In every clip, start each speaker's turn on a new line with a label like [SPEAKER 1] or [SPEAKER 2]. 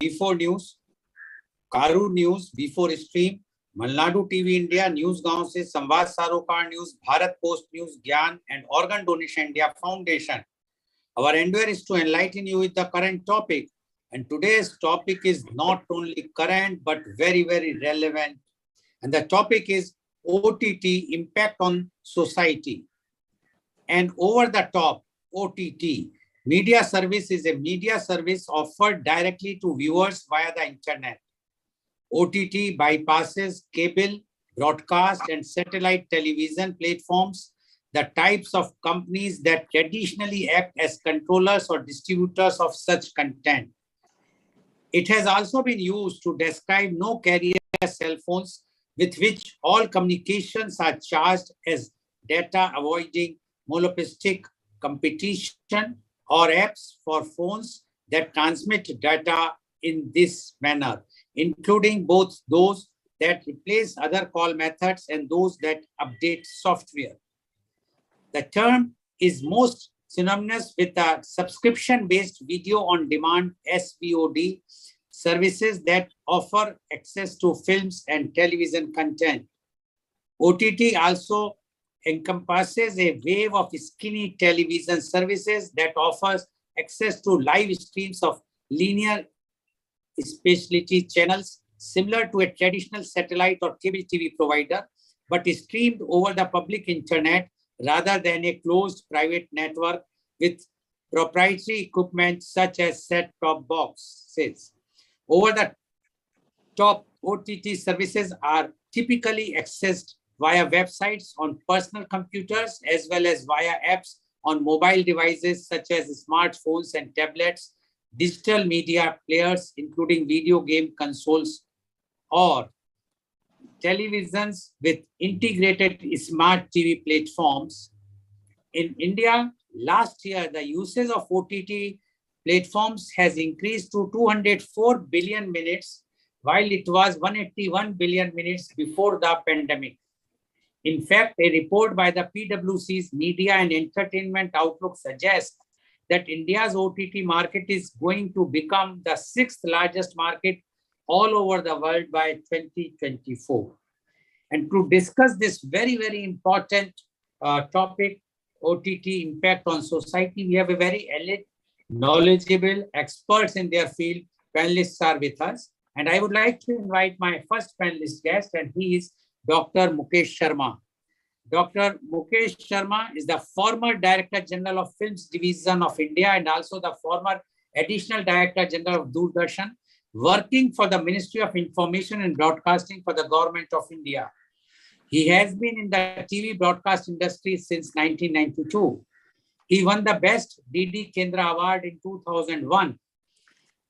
[SPEAKER 1] before news, Caru News before stream, Malnadu TV India, News Gaon se Samvad Sarokar News, Bharat Post News, Gyan and Organ Donation India Foundation. Our endeavor is to enlighten you with the current topic. And today's topic is not only current, but very, very relevant. And the topic is OTT, impact on society. And over the top, OTT, media service is a media service offered directly to viewers via the internet. OTT bypasses cable, broadcast, and satellite television platforms, the types of companies that traditionally act as controllers or distributors of such content. It has also been used to describe no-carrier cell phones with which all communications are charged as data avoiding monopolistic competition, or apps for phones that transmit data in this manner, including both those that replace other call methods and those that update software. The term is most synonymous with the subscription-based video on demand SVOD services that offer access to films and television content. OTT also encompasses a wave of skinny television services that offers access to live streams of linear specialty channels similar to a traditional satellite or cable TV provider, but is streamed over the public internet rather than a closed private network with proprietary equipment such as set-top boxes. Over-the-top OTT services are typically accessed via websites on personal computers as well as via apps on mobile devices such as smartphones and tablets, digital media players, including video game consoles, or televisions with integrated smart TV platforms. In India, last year, the usage of OTT platforms has increased to 204 billion minutes, while it was 181 billion minutes before the pandemic. In fact, a report by the PwC's Media and Entertainment Outlook suggests that India's OTT market is going to become the 6th largest market all over the world by 2024. And to discuss this very, very important topic, OTT impact on society, we have a very elite, knowledgeable experts in their field. Panelists are with us. And I would like to invite my first panelist guest, and he is Dr. Mukesh Sharma. Dr. Mukesh Sharma is the former Director General of Films Division of India and also the former Additional Director General of Doordarshan, working for the Ministry of Information and Broadcasting for the Government of India. He has been in the TV broadcast industry since 1992. He won the Best DD Kendra Award in 2001.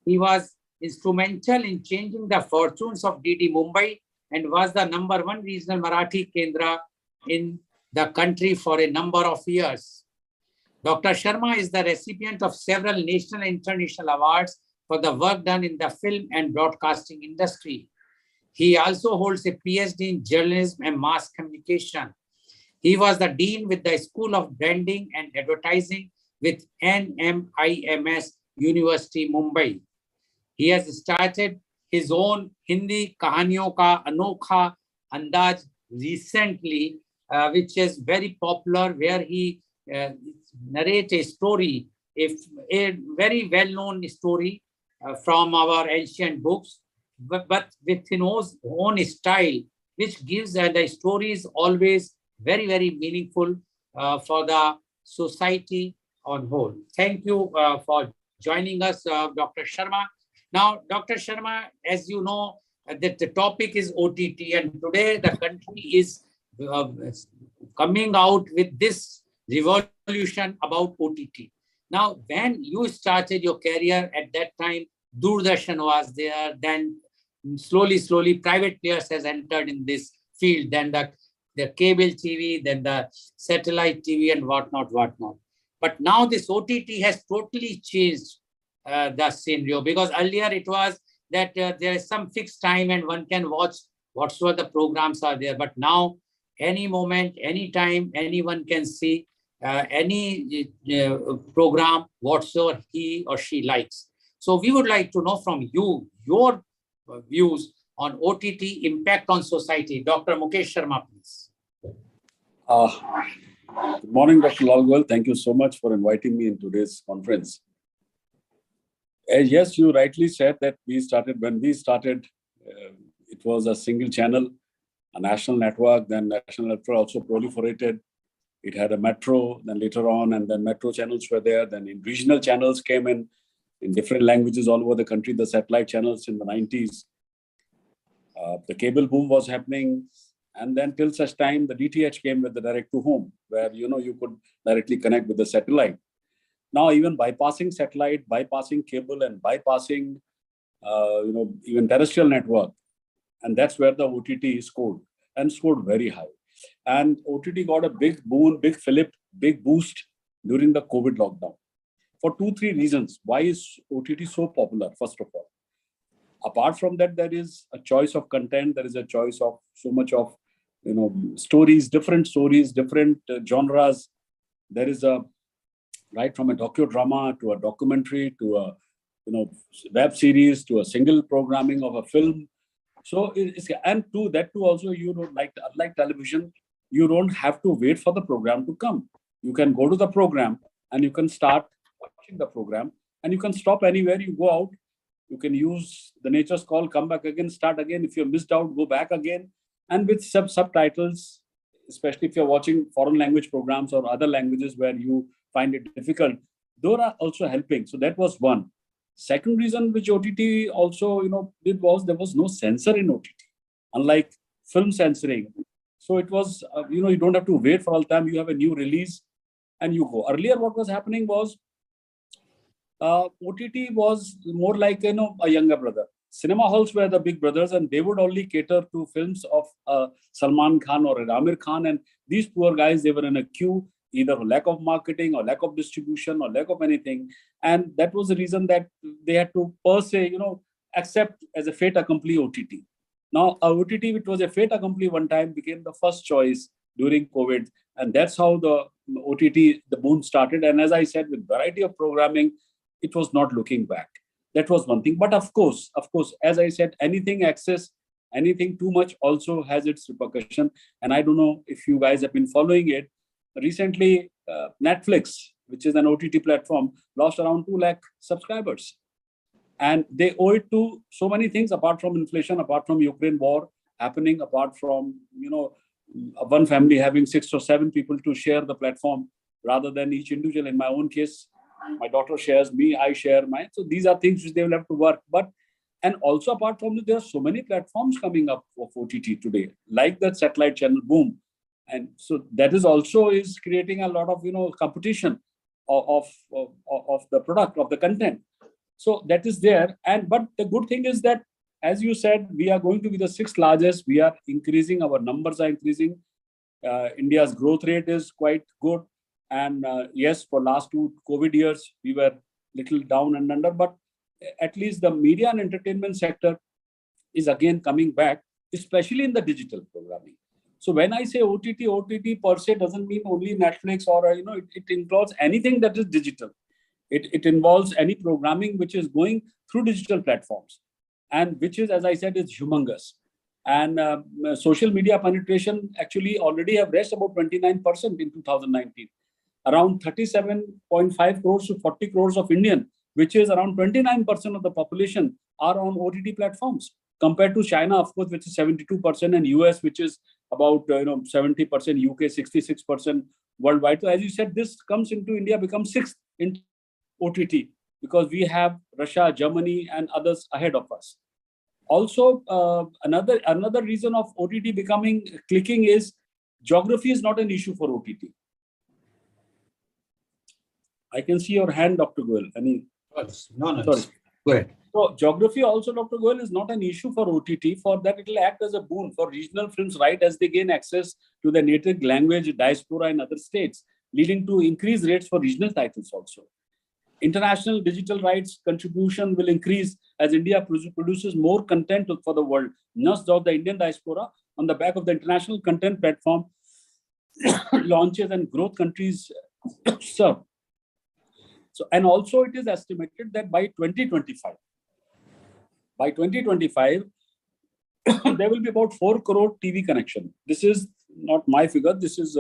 [SPEAKER 1] He was instrumental in changing the fortunes of DD Mumbai and was the #1 regional Marathi Kendra in the country for a number of years. Dr. Sharma is the recipient of several national and international awards for the work done in the film and broadcasting industry. He also holds a PhD in journalism and mass communication. He was the dean with the School of Branding and Advertising with NMIMS University, Mumbai. He has started his own Hindi Kahaniyon Ka Anokha Andaz recently, which is very popular, where he narrates a story, a very well-known story from our ancient books, but with his own style, which gives the story is always very, very meaningful for the society on whole. Thank you for joining us, Dr. Sharma. Now, Dr. Sharma, as you know, that the topic is OTT, and today the country is coming out with this revolution about OTT. Now, when you started your career at that time, Doordarshan was there, then slowly private players has entered in this field, then the cable TV, then the satellite TV and whatnot. But now this OTT has totally changed the scenario, because earlier it was that there is some fixed time and one can watch whatsoever the programs are there. But now, any moment, any time, anyone can see any program whatsoever he or she likes. So we would like to know from you, your views on OTT impact on society. Dr. Mukesh Sharma, please.
[SPEAKER 2] Good morning, Dr. Lal Goel. Thank you so much for inviting me in today's conference. Yes, you rightly said that when we started, it was a single channel, a national network. Then national network also proliferated. It had a metro, then later on, and then metro channels were there. Then regional channels came in different languages all over the country, the satellite channels in the 90s. The cable boom was happening. And then till such time, the DTH came with the direct to home, where, you could directly connect with the satellite. Now, even bypassing satellite, bypassing cable, and bypassing, even terrestrial network. And that's where the OTT scored very high. And OTT got a big boon, big fillip, big boost during the COVID lockdown for 2-3 reasons. Why is OTT so popular? First of all, apart from that, there is a choice of content. There is a choice of so much of, stories, different genres. There is right from a docudrama to a documentary to a, web series to a single programming of a film. So and to that too also, you don't unlike television, you don't have to wait for the program to come. You can go to the program and you can start watching the program, and you can stop anywhere. You go out, you can use the nature's call, come back again, start again. If you're missed out, go back again. And with subtitles, especially if you're watching foreign language programs or other languages where you find it difficult, those are also helping. So that was one. Second reason which OTT also, did was there was no censor in OTT, unlike film censoring. So it was, you don't have to wait for all time. You have a new release and you go. Earlier, what was happening was OTT was more like, a younger brother. Cinema halls were the big brothers, and they would only cater to films of Salman Khan or Amir Khan. And these poor guys, they were in a queue, either lack of marketing or lack of distribution or lack of anything. And that was the reason that they had to per se, accept as a fait accompli OTT. Now, OTT, which was a fait accompli one time, became the first choice during COVID. And that's how the OTT, the boom started. And as I said, with variety of programming, it was not looking back. That was one thing. But of course, as I said, anything excess, anything too much also has its repercussion. And I don't know if you guys have been following it. Recently, Netflix, which is an OTT platform, lost around 2 lakh subscribers. And they owe it to so many things, apart from inflation, apart from Ukraine war happening, apart from, one family having 6 or 7 people to share the platform rather than each individual. In my own case, my daughter shares me, I share mine. So these are things which they will have to work. And also apart from this, there are so many platforms coming up of OTT today, like that satellite channel boom. And so that is also creating a lot of, competition of the product, of the content. So that is there. But the good thing is that, as you said, we are going to be the 6th largest. We are increasing, our numbers are increasing. India's growth rate is quite good. And yes, for last 2 COVID years, we were little down and under, but at least the media and entertainment sector is again coming back, especially in the digital programming. So when I say OTT per se doesn't mean only Netflix or, it includes anything that is digital. It involves any programming which is going through digital platforms, and which is, as I said, is humongous. And social media penetration actually already have reached about 29% in 2019. Around 37.5 crores to 40 crores of Indian, which is around 29% of the population, are on OTT platforms, compared to China, of course, which is 72%, and US, which is about 70%, UK 66% worldwide. So as you said, this comes into India, becomes 6th in OTT, because we have Russia, Germany, and others ahead of us. Also, another reason of OTT becoming clicking is geography is not an issue for OTT. I can see your hand, Dr. Goel.
[SPEAKER 1] No.
[SPEAKER 2] Sorry.
[SPEAKER 1] Go ahead.
[SPEAKER 2] So geography also, Dr. Goel, is not an issue for OTT. For that, it will act as a boon for regional films, right, as they gain access to the native language, diaspora in other states, leading to increased rates for regional titles also. International digital rights contribution will increase as India produces more content for the world. Thus, the Indian diaspora, on the back of the international content platform, launches and growth countries serve. So, and also it is estimated that by 2025, there will be about 4 crore TV connection. This is not my figure. This is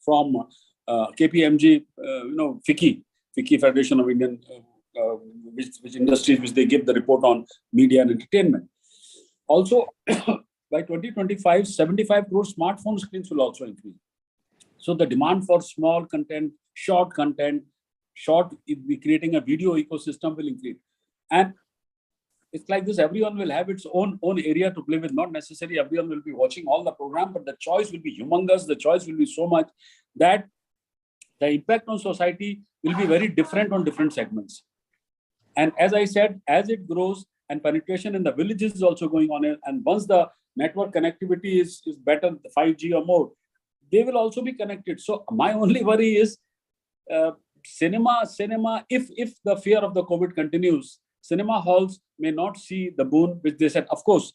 [SPEAKER 2] from KPMG, FICCI Federation of Indian which industries, which they give the report on media and entertainment. Also, by 2025, 75 crore smartphone screens will also increase. So the demand for small content, creating a video ecosystem will increase. And it's like this, everyone will have its own area to play with. Not necessarily everyone will be watching all the program, but the choice will be humongous. The choice will be so much that the impact on society will be very different on different segments. And as I said, as it grows and penetration in the villages is also going on, and once the network connectivity is better, 5G or more, they will also be connected. So my only worry is cinema, if the fear of the COVID continues, cinema halls may not see the boon which they said. Of course,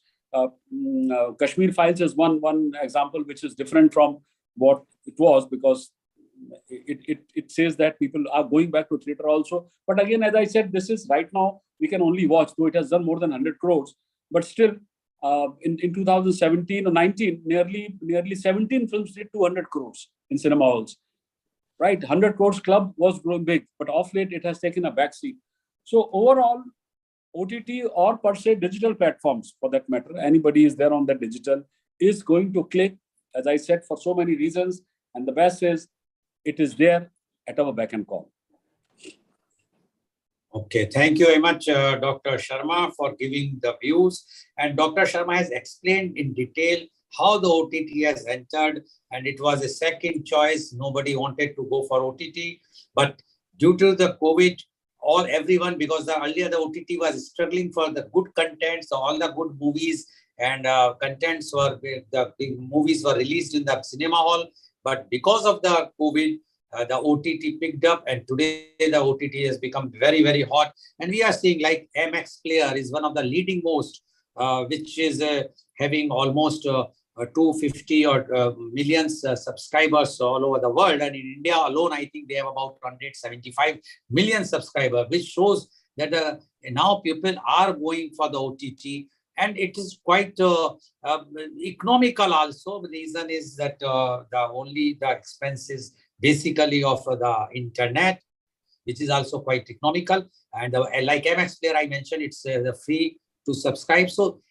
[SPEAKER 2] Kashmir Files is one example which is different from what it was, because it says that people are going back to theater also. But again, as I said, this is right now, we can only watch, though it has done more than 100 crores. But still, in 2017 or 19, nearly 17 films did 200 crores in cinema halls. Right? 100 crores club was growing big, but of late it has taken a backseat. So overall, OTT or per se digital platforms, for that matter, anybody is there on that digital, is going to click, as I said, for so many reasons. And the best is, it is there at our beck and call.
[SPEAKER 1] Okay, thank you very much, Dr. Sharma, for giving the views. And Dr. Sharma has explained in detail how the OTT has entered, and it was a second choice. Nobody wanted to go for OTT, but due to the COVID, everyone, because earlier the OTT was struggling for the good content, so all the good movies and contents the movies were released in the cinema hall. But because of the COVID, the OTT picked up, and today the OTT has become very, very hot. And we are seeing like MX Player is one of the leading most, which is having almost 250 or millions subscribers all over the world. And in India alone, I think they have about 175 million subscribers, which shows that now people are going for the OTT. And it is quite economical also. The reason is that the expenses basically of the internet, which is also quite economical. And like MX Player, I mentioned, it's free to subscribe. So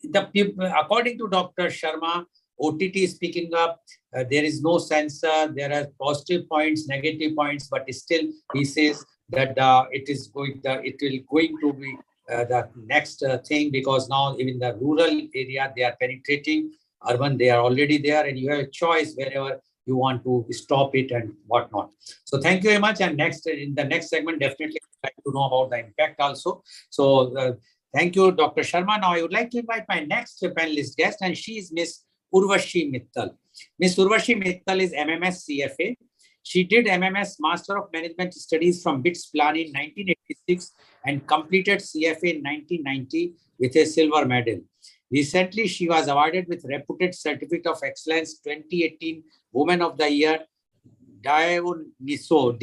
[SPEAKER 1] the people, according to Dr. Sharma, OTT is picking up. There is no censor. There are positive points, negative points, but still he says that it will going to be the next thing, because now even the rural area, they are penetrating. Urban, they are already there, and you have a choice wherever you want to stop it and whatnot. So thank you very much. And in the next segment, definitely I'd like to know about the impact also. So thank you, Dr. Sharma. Now I would like to invite my next panelist guest, and she is Miss Urvashi Mittal. Miss Urvashi Mittal is MMS CFA. She did MMS Master of Management Studies from BITS Pilani in 1986 and completed CFA in 1990 with a silver medal. Recently, she was awarded with Reputed Certificate of Excellence 2018 Woman of the Year Dionisio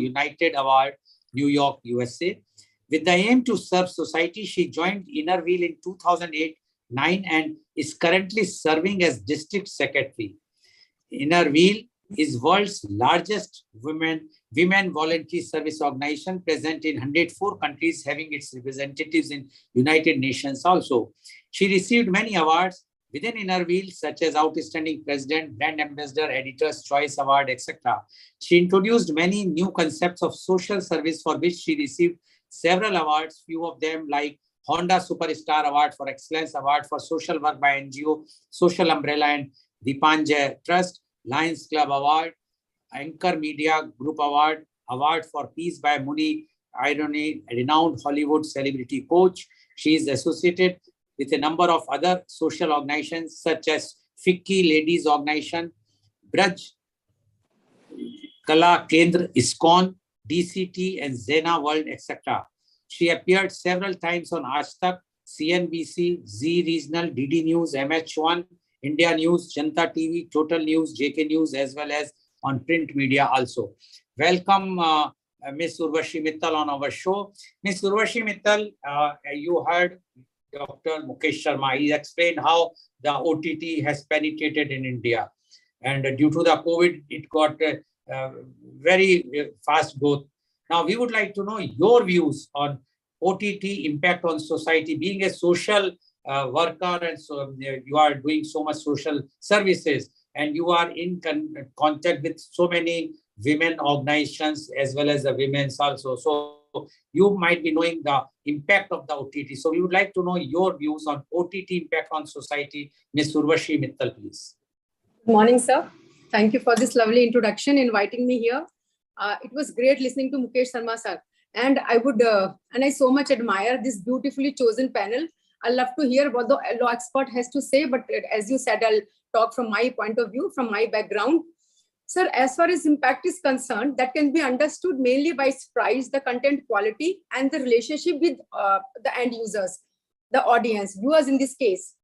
[SPEAKER 1] United Award, New York, USA. With the aim to serve society, she joined Inner Wheel in 2008-9 and is currently serving as District Secretary. Inner Wheel is world's largest women voluntary service organization, present in 104 countries, having its representatives in United Nations also. She received many awards within Inner Wheel, such as Outstanding President, Brand Ambassador, Editor's Choice Award, etc. She introduced many new concepts of social service, for which she received several awards, few of them like Honda Superstar Award for Excellence, Award for Social Work by NGO, Social Umbrella and Deepanjay Trust, Lions Club Award, Anchor Media Group Award, Award for Peace by Muni Irony, a renowned Hollywood celebrity coach. She is associated with a number of other social organizations such as FICCI Ladies Organization, Braj Kala Kendra ISKCON, DCT and Zena World, etc. She appeared several times on Aaj Tak, CNBC, Z Regional, DD News, MH1, India News, Janta TV, Total News, JK News, as well as on print media also. welcome Ms. Urvashi Mittal on our show. Ms. Urvashi Mittal, you heard Dr. Mukesh Sharma. He explained how the OTT has penetrated in India. And due to the COVID, it got very fast growth. Now, we would like to know your views on OTT impact on society. Being a social worker, and so you are doing so much social services, and you are in contact with so many women organizations as well as the women's also. So you might be knowing the impact of the OTT. So we would like to know your views on OTT impact on society. Ms. Urvashi Mittal, please.
[SPEAKER 3] Good morning, sir. Thank you for this lovely introduction, inviting me here. It was great listening to Mukesh Sharma, sir. And I would, and I so much admire this beautifully chosen panel. I love to hear what the law expert has to say, but as you said, I'll talk from my point of view, from my background. Sir, as far as impact is concerned, that can be understood mainly by its price, the content quality, and the relationship with the end users, the audience, viewers in this case.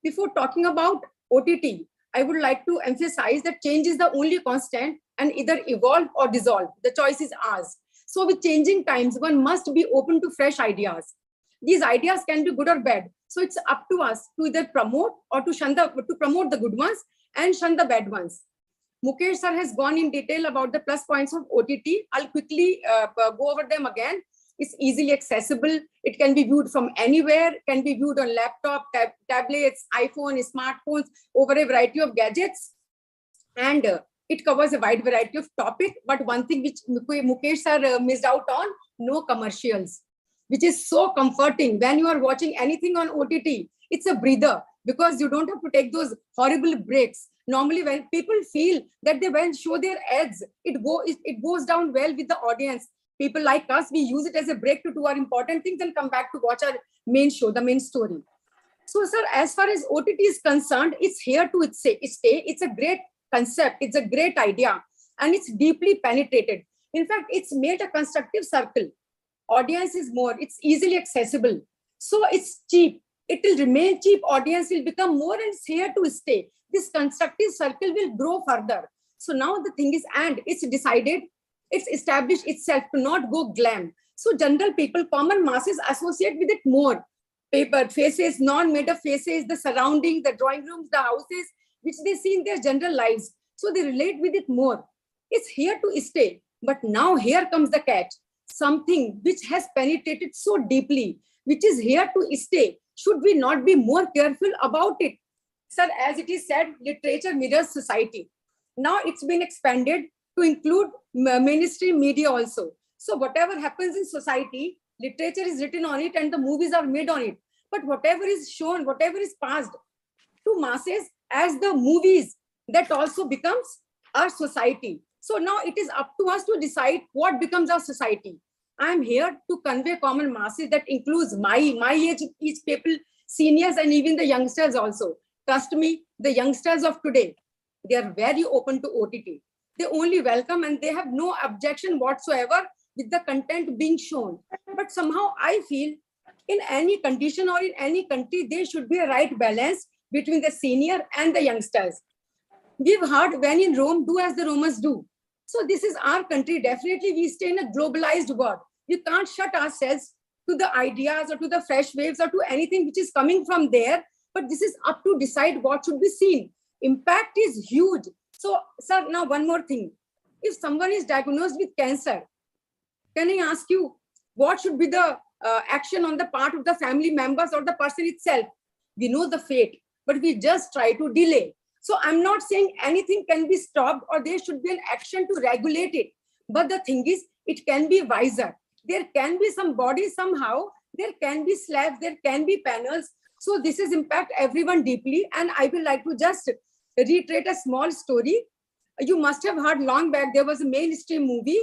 [SPEAKER 3] Before talking about OTT, I would like to emphasize that change is the only constant and either evolve or dissolve. The choice is ours. So with changing times, one must be open to fresh ideas. These ideas can be good or bad. So it's up to us to either promote or to promote the good ones and shun the bad ones. Mukesh sir has gone in detail about the plus points of OTT. I'll quickly go over them again. It's easily accessible. It can be viewed from anywhere, can be viewed on laptop, tablets, iPhone, smartphones, over a variety of gadgets. And it covers a wide variety of topics. But one thing which Mukesh sir missed out on, no commercials, which is so comforting. When you are watching anything on OTT, it's a breather because you don't have to take those horrible breaks. Normally, when people feel that they will show their ads, it goes down well with the audience. People like us, we use it as a break to do our important things and come back to watch our main show, the main story. So, sir, as far as OTT is concerned, it's here to stay. It's a great concept. It's a great idea. And it's deeply penetrated. In fact, it's made a constructive circle. Audience is more. It's easily accessible. So it's cheap. It will remain cheap. Audience will become more, and it's here to stay. This constructive circle will grow further. So now the thing is, and it's decided, it's established itself to not go glam. So general people, common masses associate with it more. Paper, faces, non-made up faces, the surroundings, the drawing rooms, the houses, which they see in their general lives. So they relate with it more. It's here to stay. But now here comes the catch. Something which has penetrated so deeply, which is here to stay. Should we not be more careful about it? Sir, as it is said, literature mirrors society. Now it's been expanded to include mainstream media also. So whatever happens in society, literature is written on it and the movies are made on it. But whatever is shown, whatever is passed to masses as the movies, that also becomes our society. So now it is up to us to decide what becomes our society. I am here to convey common masses that includes my age people, seniors, and even the youngsters also. Trust me, the youngsters of today, they are very open to OTT. They only welcome and they have no objection whatsoever with the content being shown. But somehow I feel in any condition or in any country, there should be a right balance between the senior and the youngsters. We've heard when in Rome, do as the Romans do. So this is our country. Definitely we stay in a globalized world. We can't shut ourselves to the ideas or to the fresh waves or to anything which is coming from there. But this is up to decide what should be seen. Impact is huge. So, sir, now one more thing. If someone is diagnosed with cancer, can I ask you, what should be the action on the part of the family members or the person itself? We know the fate, but we just try to delay. So I'm not saying anything can be stopped or there should be an action to regulate it. But the thing is, it can be wiser. There can be some bodies somehow, there can be slabs, there can be panels. So this is impact everyone deeply. And I will like to just reiterate a small story. You must have heard long back, there was a mainstream movie.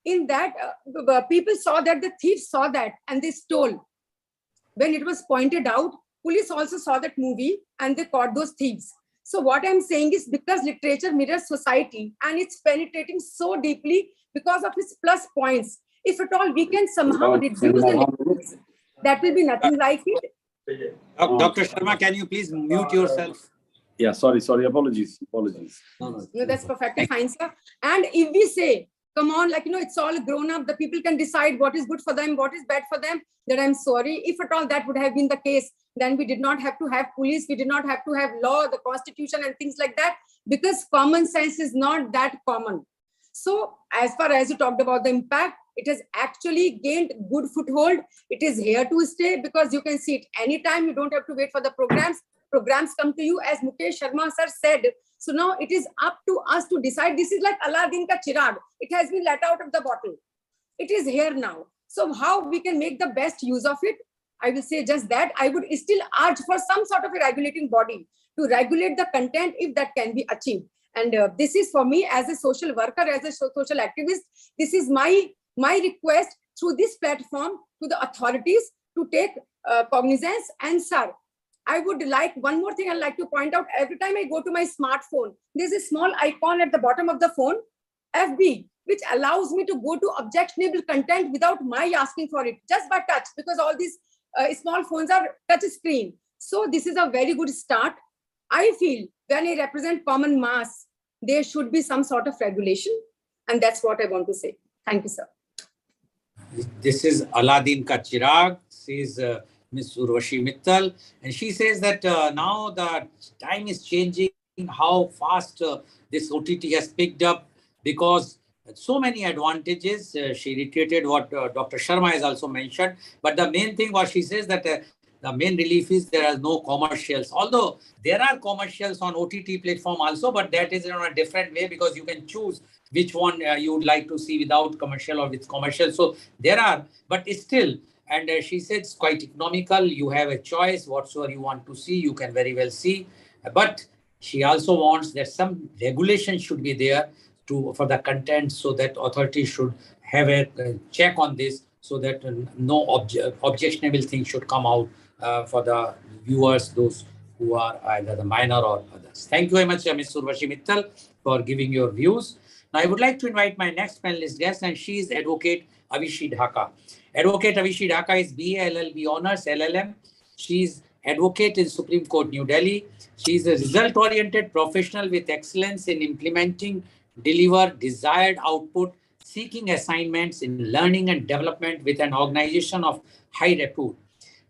[SPEAKER 3] In that, people saw that, the thieves saw that and they stole. When it was pointed out, police also saw that movie and they caught those thieves. So what I'm saying is, because literature mirrors society and it's penetrating so deeply because of its plus points, if at all we can somehow reduce the literature, that will be nothing like it.
[SPEAKER 1] Dr. Sharma, can you please mute yourself?
[SPEAKER 2] Yeah, sorry, apologies.
[SPEAKER 3] No, that's perfectly fine, sir. And if we say come on, like, it's all grown up. The people can decide what is good for them, what is bad for them. Then I'm sorry, if at all that would have been the case, then we did not have to have police, we did not have to have law, the constitution and things like that, because common sense is not that common. So as far as you talked about the impact, it has actually gained good foothold. It is here to stay because you can see it anytime. You don't have to wait for the programs. Programs come to you, as Mukesh Sharma sir said. So now it is up to us to decide. This is like Aladdin ka chirag. It has been let out of the bottle. It is here now. So how we can make the best use of it? I will say just that. I would still urge for some sort of a regulating body to regulate the content if that can be achieved. And this is for me as a social worker, as a social activist. This is my request through this platform to the authorities to take cognizance. And sir, I would like one more thing I'd like to point out. Every time I go to my smartphone, there's a small icon at the bottom of the phone, FB, which allows me to go to objectionable content without my asking for it, just by touch, because all these small phones are touch screen. So this is a very good start. I feel when I represent common mass, there should be some sort of regulation. And that's what I want to say. Thank you, sir.
[SPEAKER 1] This is Aladdin ka chirag, says Ms. Urvashi Mittal. And she says that now the time is changing, how fast this OTT has picked up, because so many advantages. She reiterated what Dr. Sharma has also mentioned. But the main thing what she says that the main relief is there are no commercials. Although there are commercials on OTT platform also, but that is in a different way because you can choose which one you would like to see without commercial or with commercial. So there are, but still, and she said it's quite economical. You have a choice, whatsoever you want to see, you can very well see. But she also wants that some regulation should be there for the content, so that authorities should have a check on this, so that no objectionable thing should come out for the viewers, those who are either the minor or others. Thank you very much, Ms. Urvashi Mittal, for giving your views. Now, I would like to invite my next panelist guest, and she is Advocate Avishi Dhaka. Advocate Avishi Dhaka is BA LLB Honours, LLM. She is advocate in Supreme Court, New Delhi. She is a result-oriented professional with excellence in implementing, deliver desired output, seeking assignments in learning and development with an organization of high repute.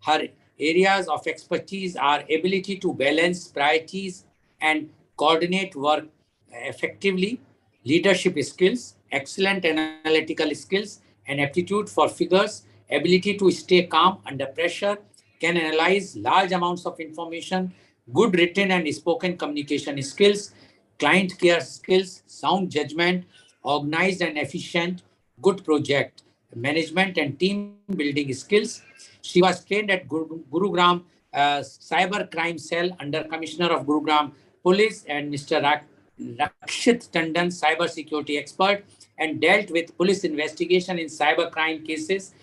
[SPEAKER 1] Her areas of expertise are ability to balance priorities and coordinate work effectively, leadership skills, excellent analytical skills, and aptitude for figures, ability to stay calm under pressure, can analyze large amounts of information, good written and spoken communication skills, client care skills, sound judgment, organized and efficient, good project management and team building skills. She was trained at Gurugram Cyber Crime Cell under Commissioner of Gurugram Police and Mr. Rakshit Tandon, cyber security expert, and dealt with police investigation in cyber crime cases,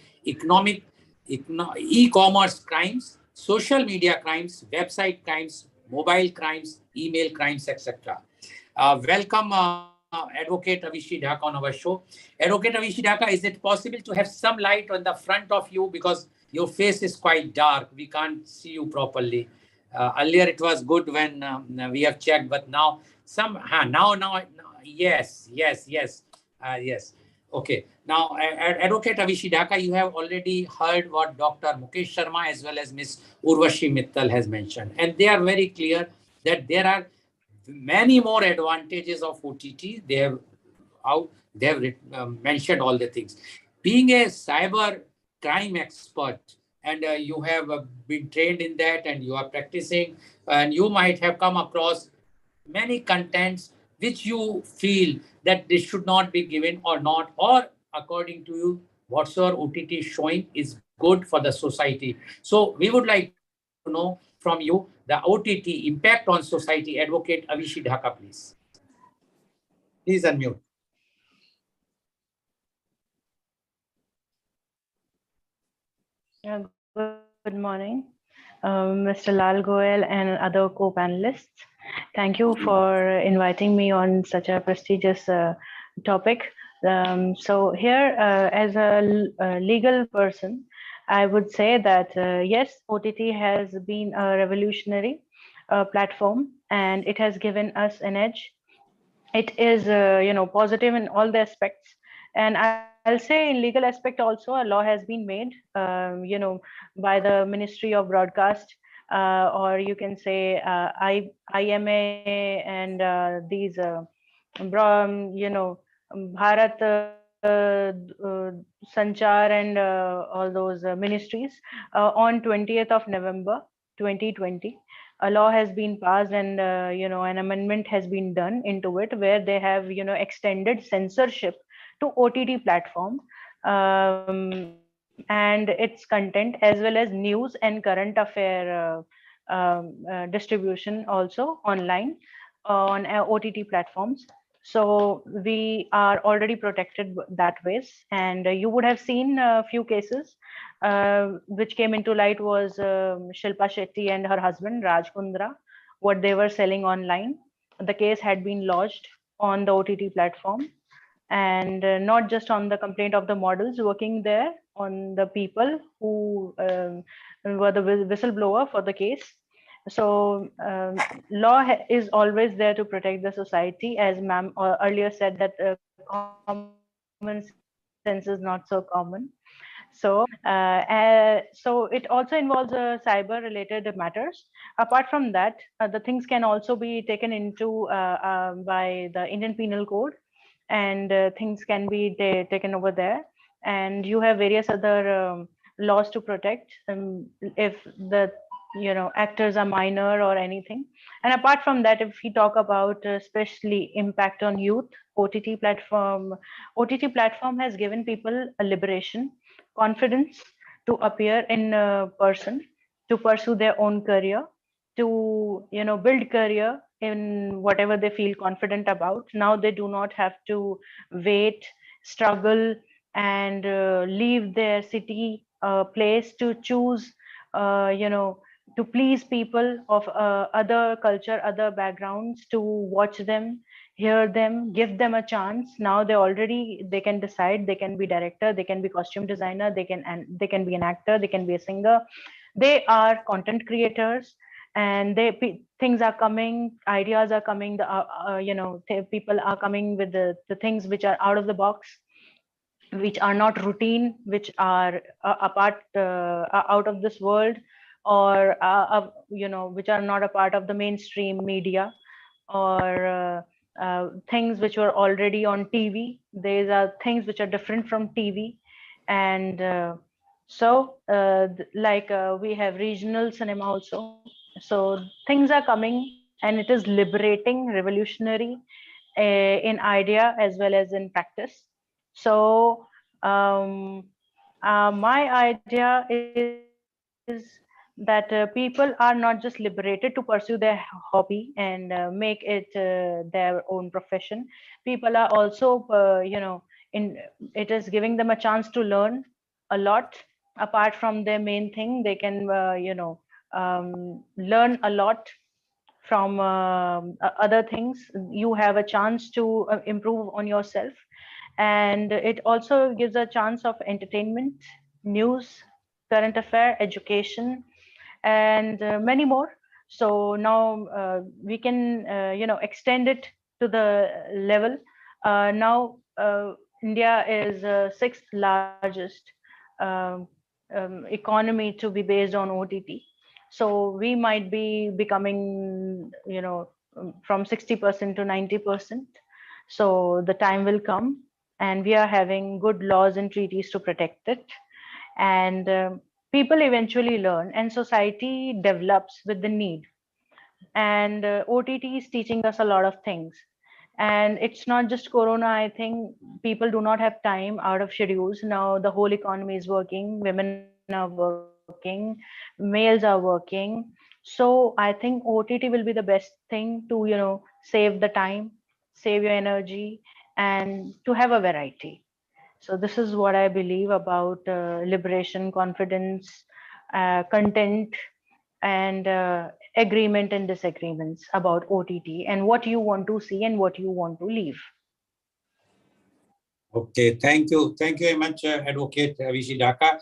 [SPEAKER 1] e-commerce crimes, social media crimes, website crimes, mobile crimes, email crimes, etc. Welcome, Advocate Avishi Dhaka on our show. Advocate Avishi Dhaka, is it possible to have some light on the front of you, because your face is quite dark? We can't see you properly. Earlier it was good when we have checked, but now yes. Okay. Now, Advocate Avishi Dhaka, you have already heard what Dr. Mukesh Sharma as well as Ms. Urvashi Mittal has mentioned, and they are very clear that there are many more advantages of OTT. They have mentioned all the things. Being a cyber crime expert, and you have been trained in that, and you are practicing, and you might have come across many contents which you feel that they should not be given or not, or according to you, whatsoever OTT is showing is good for the society. So we would like to know from you the OTT impact on society. Advocate Avishi Dhaka, please. Please unmute.
[SPEAKER 4] Good morning, Mr. Lal Goel and other co-panelists. Thank you for inviting me on such a prestigious topic. So here, as a legal person, I would say that yes, OTT has been a revolutionary platform, and it has given us an edge. It is, positive in all the aspects. And I'll say in legal aspect also, a law has been made, by the Ministry of Broadcast, or you can say IMA and these, Bharat Sanchar and all those ministries. On 20th of November 2020, a law has been passed, and an amendment has been done into it, where they have extended censorship to OTT platform, and its content, as well as news and current affair distribution also online on OTT platforms. So we are already protected that ways. And you would have seen a few cases which came into light was Shilpa Shetty and her husband Raj Kundra, what they were selling online. The case had been lodged on the OTT platform, and not just on the complaint of the models working there, on the people who were the whistleblower for the case. So law is always there to protect the society, as ma'am earlier said that common sense is not so common. So it also involves cyber related matters. Apart from that, the things can also be taken into by the Indian Penal Code, and things can be taken over there. And you have various other laws to protect if the actors are minor or anything. And apart from that, if we talk about especially impact on youth, ott platform has given people a liberation, confidence to appear in person, to pursue their own career, to build career in whatever they feel confident about. Now they do not have to wait, struggle, and leave their city place to choose to please people of other culture, other backgrounds, to watch them, hear them, give them a chance. Now they can decide, they can be director, they can be costume designer, they can be an actor, they can be a singer, they are content creators. And things are coming, ideas are coming, people are coming with the things which are out of the box, which are not routine, which are out of this world, or which are not a part of the mainstream media, or things which were already on TV. These are things which are different from TV. And we have regional cinema also. So things are coming, and it is liberating, revolutionary in idea as well as in practice. So my idea is that people are not just liberated to pursue their hobby and make it their own profession. People are also, it is giving them a chance to learn a lot. Apart from their main thing, they can, learn a lot from other things. You have a chance to improve on yourself, and it also gives a chance of entertainment, news, current affair, education, and many more. So now we can extend it to the level. Now India is sixth largest economy to be based on OTT. So we might be becoming, from 60% to 90%. So the time will come, and we are having good laws and treaties to protect it. And people eventually learn, and society develops with the need. And OTT is teaching us a lot of things. And it's not just Corona. I think people do not have time out of schedules. Now the whole economy is working, women are working, males are working. So I think OTT will be the best thing to, save the time, save your energy, and to have a variety. So this is what I believe about liberation, confidence, content, and agreement and disagreements about OTT, and what you want to see and what you want to leave.
[SPEAKER 1] Okay, thank you. Thank you very much, Advocate Avishi Dhaka.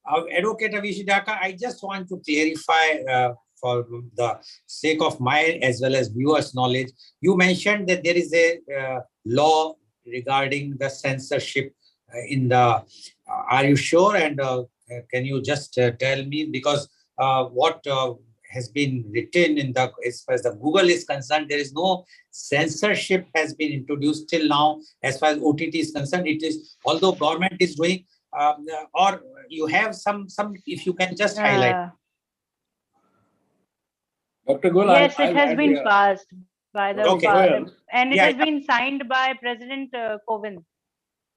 [SPEAKER 1] Advocate Avishi Dhaka, I just want to clarify for the sake of my as well as viewers' knowledge. You mentioned that there is a law regarding the censorship in the. Are you sure? And can you just tell me, because what has been written in the, as far as the Google is concerned, there is no censorship has been introduced till now as far as OTT is concerned. It is, although government is doing, or you have some, if you can just highlight.
[SPEAKER 2] Dr. Goel,
[SPEAKER 4] yes, it has been passed by the and it has been signed by President Kovind.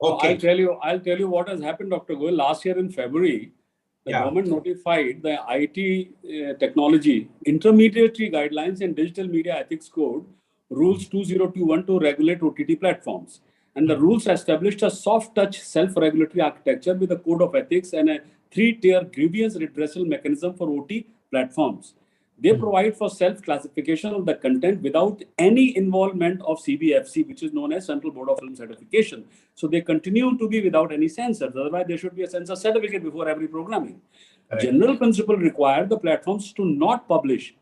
[SPEAKER 2] Okay. I'll tell you what has happened, Dr. Goel. Last year in February, the government notified the IT technology intermediary guidelines and digital media ethics code rules 2021 to regulate OTT platforms. And the rules established a soft touch self-regulatory architecture with a code of ethics and a 3-tier grievance redressal mechanism for OT platforms. They provide for self-classification of the content without any involvement of CBFC, which is known as Central Board of Film Certification. So they continue to be without any censors. Otherwise, there should be a censor certificate before every programming. Right. General principle require the platforms to not publish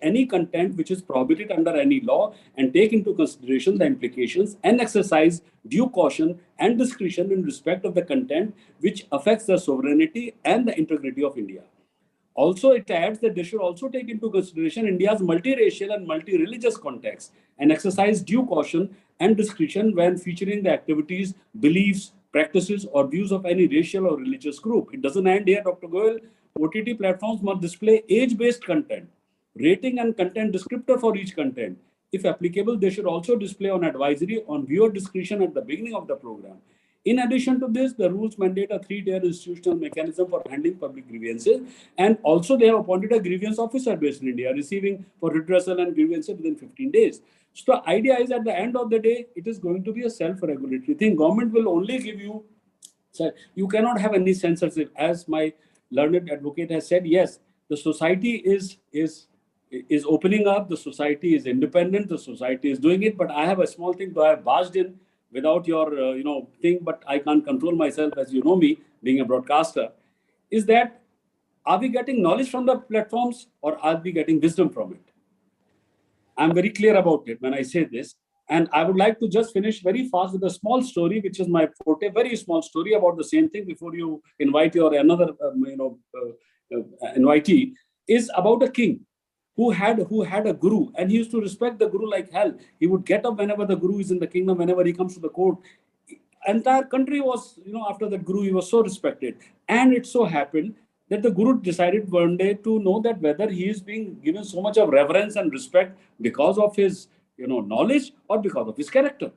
[SPEAKER 2] any content which is prohibited under any law, and take into consideration the implications and exercise due caution and discretion in respect of the content which affects the sovereignty and the integrity of India. Also, it adds that they should also take into consideration India's multiracial and multi-religious context and exercise due caution and discretion when featuring the activities, beliefs, practices, or views of any racial or religious group. It doesn't end here, Dr. Goel. OTT platforms must display age-based content, rating and content descriptor for each content. If applicable, they should also display an advisory on viewer discretion at the beginning of the program. In addition to this, the rules mandate a 3-tier institutional mechanism for handling public grievances, and also they have appointed a grievance officer based in India, receiving for redressal and grievances within 15 days. So the idea is, at the end of the day, it is going to be a self-regulatory thing. Government will only give you, you cannot have any censorship. As my learned advocate has said, yes, the society is opening up, the society is independent, the society is doing it, but I have a small thing, though I have barged in without your thing, but I can't control myself, as you know me, being a broadcaster, is that, are we getting knowledge from the platforms or are we getting wisdom from it? I'm very clear about it when I say this. And I would like to just finish very fast with a small story, which is my forte, very small story about the same thing before you invite your another invitee, is about a king who had a guru, and he used to respect the guru like hell. He would get up whenever the guru is in the kingdom, whenever he comes to the court. Entire country was, after the guru, he was so respected. And it so happened that the guru decided one day to know that whether he is being given so much of reverence and respect because of his knowledge or because of his character.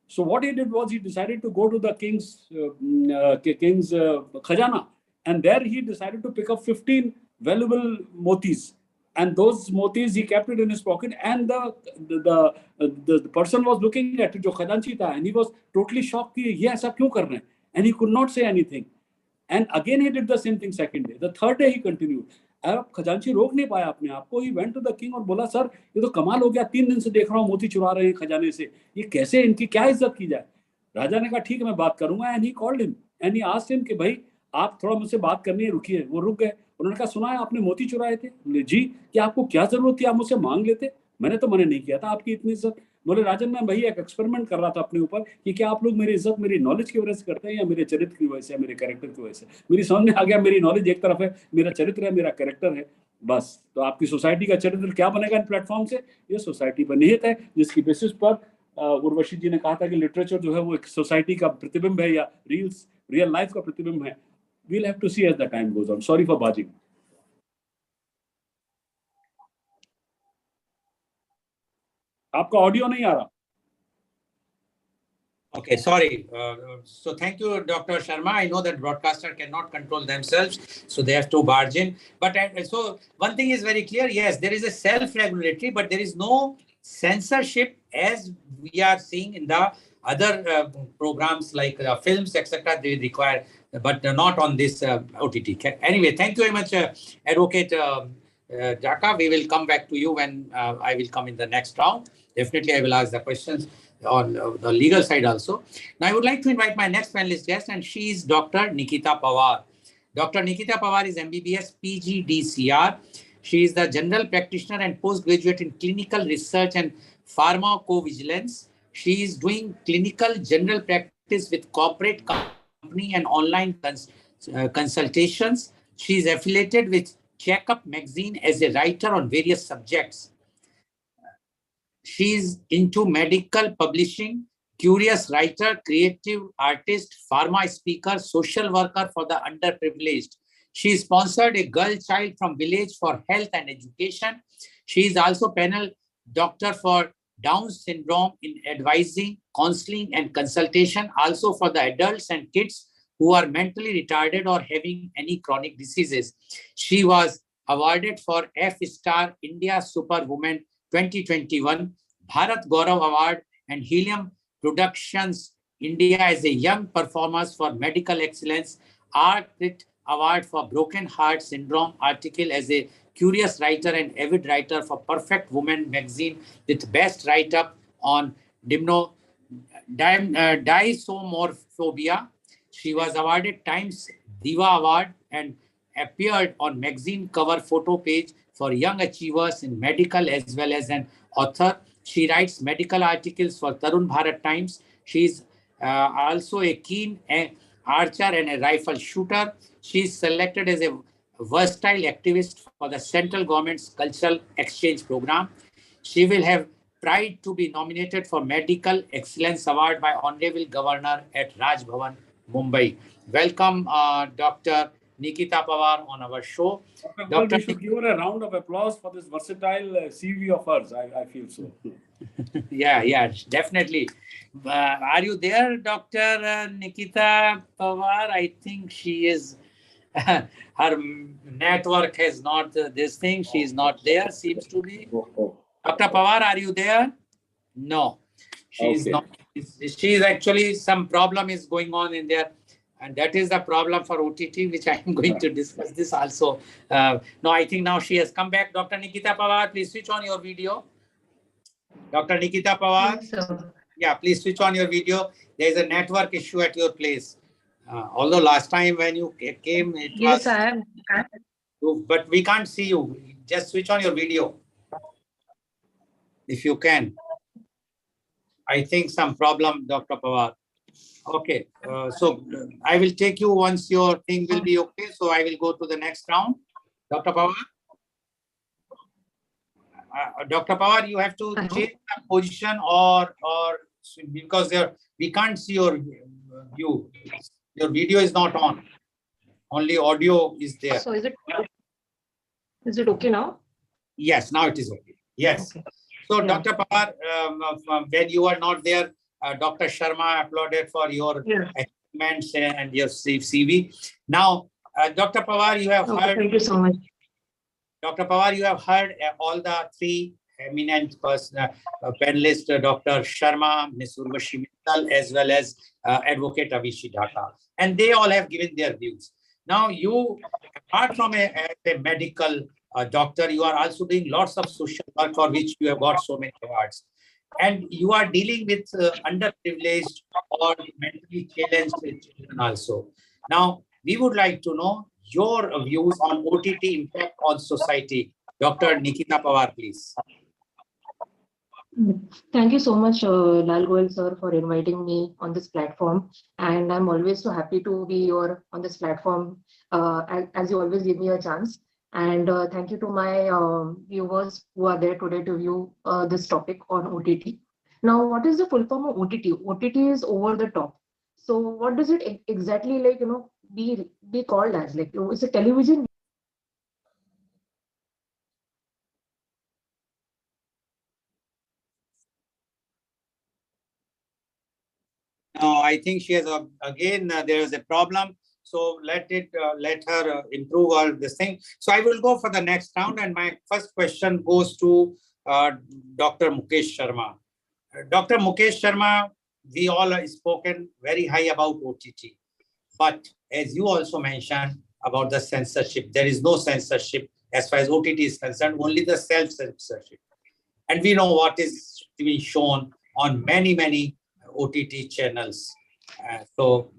[SPEAKER 2] So what he did was, he decided to go to the king's khajana, and there he decided to pick up 15 valuable motis. And those motis, he kept it in his pocket, and the person was looking at it, jo khajanchi tha, and he was totally shocked कि ये ऐसा क्यों कर रहे हैं, and he could not say anything. And again he did the same thing second day. The third day he continued. अब खजांची रोक नहीं पाया अपने आप को. He went to the king और बोला, सर ये तो कमाल हो गया, 3 दिन से देख रहा हूँ मोती चुरा रहे हैं खजाने से, ये कैसे, इनकी क्या इज्जत की जाए. राजा ने कहा ठीक है मैं बात करूंगा. And he called him and he asked him कि भाई आप थोड़ा मुझसे बात करनी है, रुकिए. वो रुक गए. उन्होंने कहा सुना है आपने मोती चुराए थे. बोले जी, क्या आपको क्या जरूरत थी, आप मुझसे मांग लेते, मैंने तो मना नहीं किया था, आपकी इतनी इज्जत. बोले राजन मैं वही एक एक्सपेरिमेंट कर रहा था अपने ऊपर कि क्या आप लोग मेरी इज्जत मेरी नॉलेज की वजह से करते हैं या मेरे चरित्र की वजह से, मेरे कैरेक्टर की वजह से. मेरी समझ में आ गया, मेरी नॉलेज एक तरफ है, मेरा चरित्र है, मेरा कैरेक्टर है, बस. तो आपकी सोसाइटी का चरित्र क्या बनेगा इन प्लेटफॉर्म से? ये सोसाइटी पर निहित है, जिसकी बेसिस पर उर्वशी जी ने कहा था कि लिटरेचर जो है वो एक सोसाइटी का प्रतिबिंब है या रियल लाइफ का प्रतिबिंब है. We'll have to see as the time goes on. Sorry for barging. आपका ऑडियो नहीं आ रहा.
[SPEAKER 1] Okay, sorry. So thank you, Dr. Sharma. I know that broadcaster cannot control themselves, so they have to barge in. But so one thing is very clear. Yes, there is a self-regulatory, but there is no censorship as we are seeing in the other programs like films, etc. They require, but not on this OTT. Anyway, thank you very much, Advocate Jaka. We will come back to you when I will come in the next round. Definitely, I will ask the questions on the legal side also. Now, I would like to invite my next panelist guest, and she is Dr. Nikita Pawar. Dr. Nikita Pawar is MBBS PG DCR. She is the general practitioner and postgraduate in clinical research and pharmacovigilance She is doing clinical general practice with corporate company and online consultations. She is affiliated with Checkup magazine as a writer on various subjects. She is into medical publishing, curious writer, creative artist, pharma speaker, social worker for the underprivileged. She sponsored a girl child from village for health and education. She is also panel doctor for Down syndrome in advising, counseling, and consultation, also for the adults and kids who are mentally retarded or having any chronic diseases. She was awarded for F-Star India Superwoman 2021, Bharat Gaurav Award, and Helium Productions India as a Young Performers for Medical Excellence, Art Award for Broken Heart Syndrome article as a curious writer and avid writer for Perfect Woman magazine with best write-up on dysomorphobia. She was awarded Times Diva Award and appeared on magazine cover photo page for young achievers in medical as well as an author. She writes medical articles for Tarun Bharat Times. She is also a keen archer and a rifle shooter. She is selected as a versatile activist for the central government's cultural exchange program. She will have pride to be nominated for Medical Excellence Award by Honorable Governor at Raj Bhavan, Mumbai. Welcome, Dr. Nikita Pawar on our show.
[SPEAKER 2] Dr. We should give her a round of applause for this versatile CV of hers. I feel so.
[SPEAKER 1] Yeah, definitely. Are you there, Dr. Nikita Pawar? I think she is. Her network has not this thing. She is not there, seems to be. Dr. Pawar, are you there? No, she is not. She is actually, some problem is going on in there. And that is the problem for OTT, which I am going to discuss this also. No, I think now she has come back. Dr. Nikita Pawar, please switch on your video. Dr. Nikita Pawar,
[SPEAKER 5] yes,
[SPEAKER 1] yeah, please switch on your video. There is a network issue at your place. Although last time when you came, it
[SPEAKER 5] yes,
[SPEAKER 1] was...
[SPEAKER 5] I am.
[SPEAKER 1] But we can't see you. Just switch on your video. If you can. I think some problem, Dr. Pawar. Okay, so I will take you once your thing will be okay. So I will go to the next round. Dr. Pawar? Dr. Pawar, you have to change the position or because we can't see your view. Your video is not on. Only audio is there.
[SPEAKER 5] So is it okay now?
[SPEAKER 1] Yes, now it is okay. Yes.
[SPEAKER 5] Okay.
[SPEAKER 1] So Dr. Pawar, when you are not there, Dr. Sharma applauded for your achievements and your CV. Now, Dr. Pawar, you have heard.
[SPEAKER 5] Thank you so much.
[SPEAKER 1] Dr. Pawar, you have heard all the three eminent panelists, Dr. Sharma, Ms. Urvashi Mittal, as well as Advocate Avishi Dhaka. And they all have given their views. Now, you, apart from a medical doctor, you are also doing lots of social work for which you have got so many awards. And you are dealing with underprivileged or mentally challenged children also. Now, we would like to know your views on OTT impact on society. Dr. Nikita Pawar, please.
[SPEAKER 5] Thank you so much, Lal Goel sir, for inviting me on this platform. And I'm always so happy to be on this platform, as you always give me a chance. And thank you to my viewers who are there today to view this topic on OTT. Now, what is the full form of OTT? OTT is over the top. So what does it exactly be called as? Like, it's a television.
[SPEAKER 1] No, I think she has again there is a problem. So let her improve all this thing. So I will go for the next round, and my first question goes to Dr. Mukesh Sharma. Dr. Mukesh Sharma, we all have spoken very high about OTT, but as you also mentioned about the censorship, there is no censorship as far as OTT is concerned, only the self-censorship. And we know what is being shown on many OTT channels. So,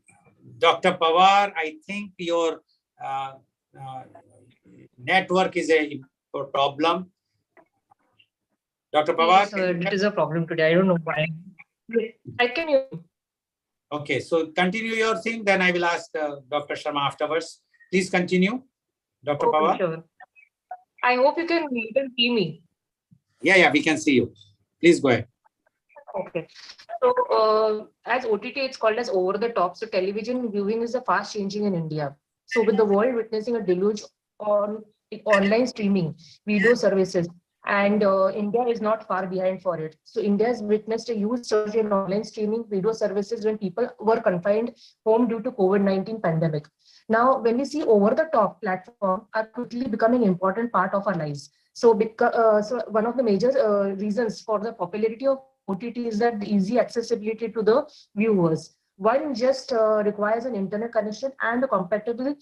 [SPEAKER 1] Dr. Pawar, I think your network is a problem. Dr. Pawar?
[SPEAKER 5] Yes, it is a problem today. I don't know why. I can hear you.
[SPEAKER 1] Okay, so continue your thing, then I will ask Dr. Sharma afterwards. Please continue, Dr.
[SPEAKER 5] Okay,
[SPEAKER 1] Pawar.
[SPEAKER 5] sure. I hope you can see me.
[SPEAKER 1] Yeah, we can see you. Please go ahead.
[SPEAKER 5] Okay. So, as OTT, it's called as over the top. So, television viewing is a fast changing in India. So, with the world witnessing a deluge on online streaming, video services, and India is not far behind for it. So, India has witnessed a huge surge in online streaming video services when people were confined home due to COVID-19 pandemic. Now, when we see over the top platform are quickly becoming an important part of our lives. So, so one of the major reasons for the popularity of OTT is that the easy accessibility to the viewers. One just requires an internet connection and a compatible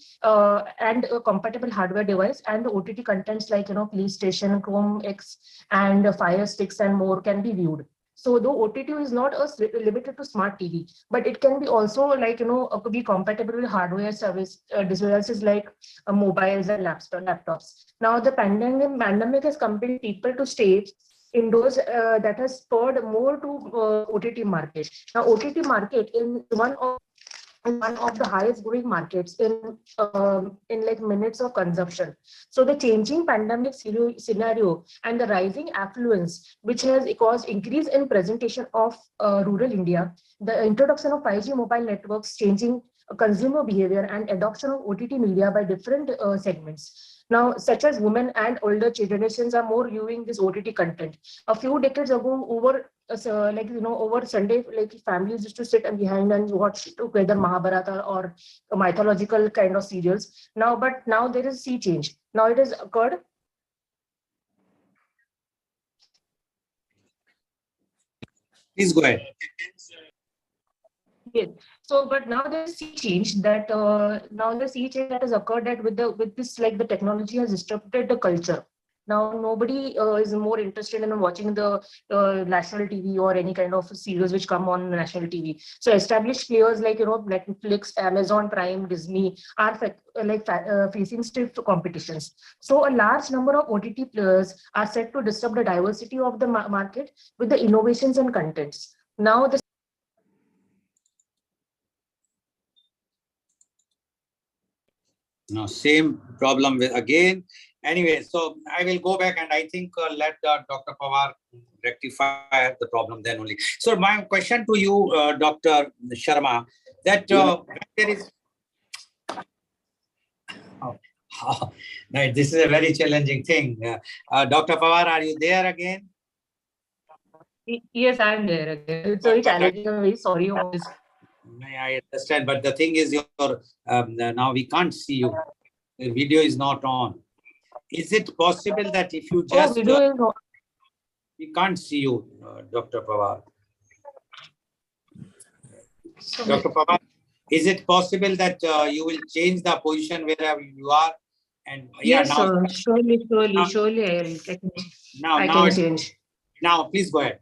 [SPEAKER 5] hardware device, and the OTT contents like PlayStation, Chrome X, and Fire Sticks and more can be viewed. So though OTT is not limited to smart TV, but it can be also be compatible with hardware service devices like mobiles and laptops. Now the pandemic has compelled people to stay indoors, that has spurred more to OTT market. Now OTT market is one of the highest growing markets in like minutes of consumption. So the changing pandemic scenario and the rising affluence, which has caused increase in presentation of rural India, the introduction of 5G mobile networks changing consumer behavior and adoption of OTT media by different segments. Now, such as women and older generations are more viewing this OTT content. A few decades ago, over Sunday, like families used to sit behind and watch together Mahabharata or mythological kind of serials. But now there is a sea change. Now it has occurred.
[SPEAKER 1] Please go ahead.
[SPEAKER 5] Yes. So, but now there's sea change that has occurred that with this the technology has disrupted the culture. Now nobody is more interested in watching the national TV or any kind of series which come on national TV. So established players like Netflix, Amazon Prime, Disney are facing stiff competitions. So a large number of OTT players are set to disrupt the diversity of the market with the innovations and contents. Now the
[SPEAKER 1] No, same problem with again. Anyway, so I will go back and I think let Dr. Pawar rectify the problem then only. So my question to you, Dr. Sharma, that there is... Right, this is a very challenging thing. Dr. Pawar, are you there again?
[SPEAKER 5] Yes, I am there again. It's very challenging. I'm very sorry about this.
[SPEAKER 1] I understand, but the thing is, now we can't see you. The video is not on. Is it possible that if you just...
[SPEAKER 5] video is not...
[SPEAKER 1] We can't see you, Dr. Pawar. Dr. Pawar, is it possible that you will change the position wherever you are? And
[SPEAKER 5] yes, now, sir. Surely I can change.
[SPEAKER 1] Now, please go ahead.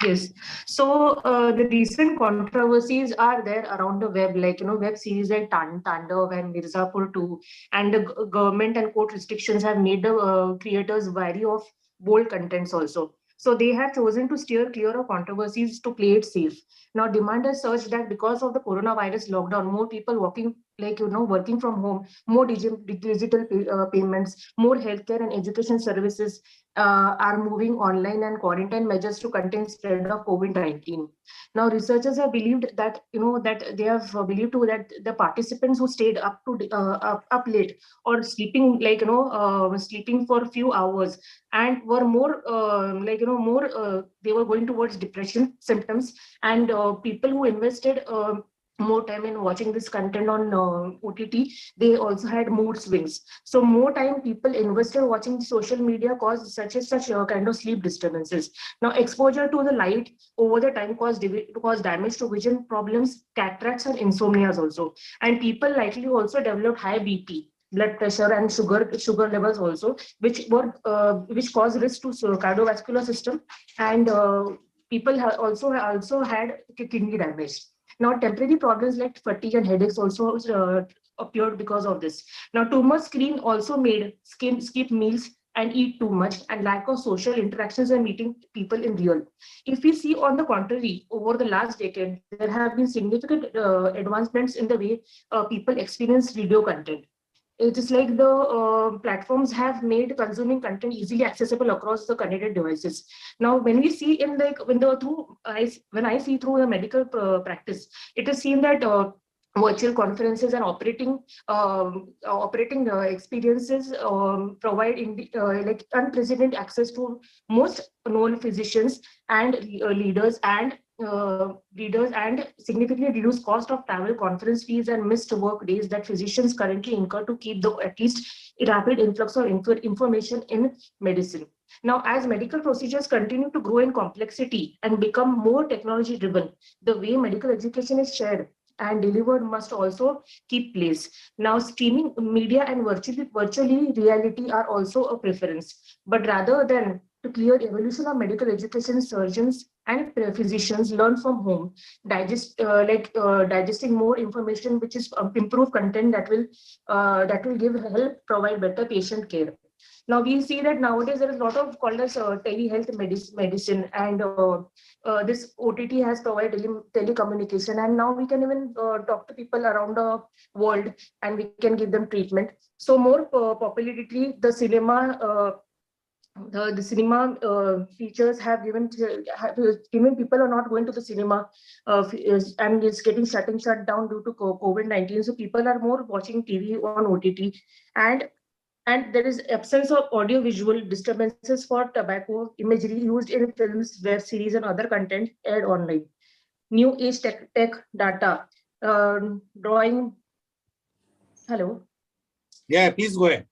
[SPEAKER 5] Yes. So the recent controversies are there around the web, web series like Tandav and Mirzapur too, and the government and court restrictions have made the creators wary of bold contents also. So they have chosen to steer clear of controversies to play it safe. Now demand has surged that because of the coronavirus lockdown, more people working from home, more digital payments, more healthcare and education services are moving online, and quarantine measures to contain spread of COVID-19. Now, researchers have believed that that the participants who stayed up late or sleeping sleeping for a few hours and were more they were going towards depression symptoms, and people who invested more time in watching this content on OTT, they also had mood swings. So more time people invested watching social media caused such kind of sleep disturbances. Now exposure to the light over the time caused damage to vision problems, cataracts and insomnias also. And people likely also developed high BP, blood pressure and sugar levels also, which cause risk to cardiovascular system, and people also had kidney damage. Now, temporary problems like fatigue and headaches also appeared because of this. Now, too much screen also made skip meals and eat too much, and lack of social interactions and meeting people in real. If we see on the contrary, over the last decade, there have been significant advancements in the way people experience video content. It is like the platforms have made consuming content easily accessible across the connected devices. Now, when we see in like when I see through the medical practice, it is seen that virtual conferences and operating experiences provide like unprecedented access to most known physicians and leaders and significantly reduce cost of travel, conference fees, and missed work days that physicians currently incur to keep the at least a rapid influx of information in medicine. Now, as medical procedures continue to grow in complexity and become more technology driven, the way medical education is shared and delivered must also keep pace. Now, streaming media and virtually reality are also a preference, but rather than to clear evolution of medical education, surgeons and physicians learn from home, digesting more information, which is improve content that will give help provide better patient care. Now we see that nowadays there is a lot of called as telehealth medicine, and this OTT has provided telecommunication, and now we can even talk to people around the world and we can give them treatment. So more popularity, the cinema. The cinema features have given people are not going to the cinema and it's getting shut down due to COVID-19. So people are more watching TV on OTT, and there is absence of audio-visual disturbances for tobacco imagery used in films, web series, and other content aired online. New age tech data, drawing. Hello.
[SPEAKER 1] Yeah, please go ahead.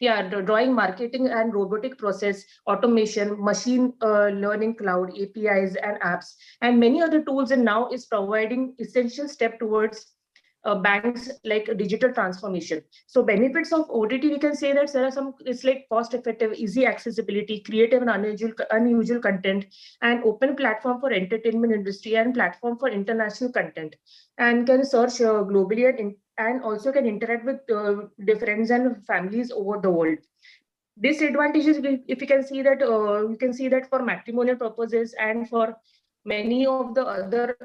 [SPEAKER 5] Yeah, the drawing, marketing, and robotic process, automation, machine learning, cloud, APIs, and apps, and many other tools, and now is providing essential step towards banks like digital transformation. So benefits of OTT, we can say that there are some, it's like cost effective, easy accessibility, creative and unusual content, and open platform for entertainment industry and platform for international content, and can search globally and also can interact with friends and families over the world. Disadvantages, if you can see that, you can see that for matrimonial purposes and for many of the other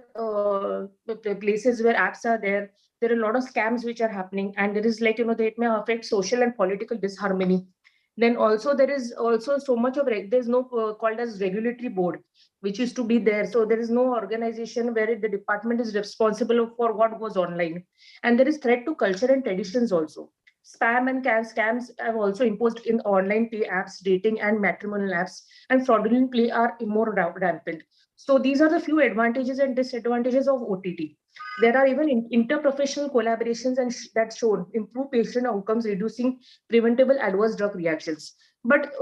[SPEAKER 5] places where apps are there are a lot of scams which are happening, and there is like, it may affect social and political disharmony. Then also there is also so much of there's no called as regulatory board which used to be there. So there is no organization where the department is responsible for what goes online, and there is threat to culture and traditions also. Spam and scams have also imposed in online play apps, dating and matrimonial apps, and fraudulent play are more rampant. So these are the few advantages and disadvantages of OTT. There are even interprofessional collaborations and that shown improve patient outcomes, reducing preventable adverse drug reactions. But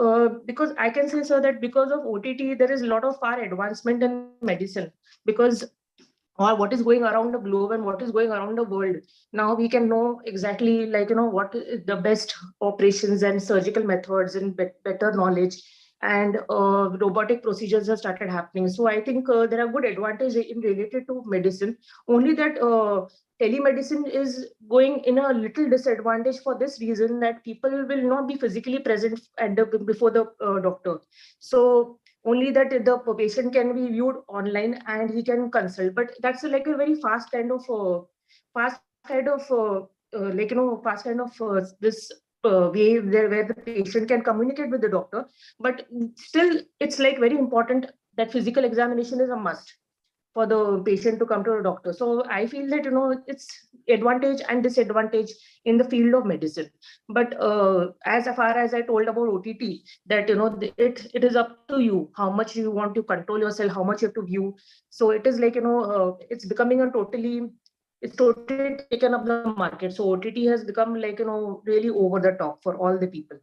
[SPEAKER 5] because I can say, sir, that because of OTT, there is a lot of far advancement in medicine, because or what is going around the globe and what is going around the world. Now we can know exactly, like, what is the best operations and surgical methods and better knowledge, and robotic procedures have started happening. So I think there are good advantages in related to medicine, only that telemedicine is going in a little disadvantage for this reason, that people will not be physically present at before the doctor. So only that the patient can be viewed online and he can consult, but that's like a very fast kind of this way where the patient can communicate with the doctor. But still, it's like very important that physical examination is a must for the patient to come to a doctor. So I feel that, it's advantage and disadvantage in the field of medicine. But as far as I told about OTT, that it is up to you how much you want to control yourself, how much you have to view. So it is like, it's becoming it's totally taken up the market. So OTT has become like, really over the top for all the people.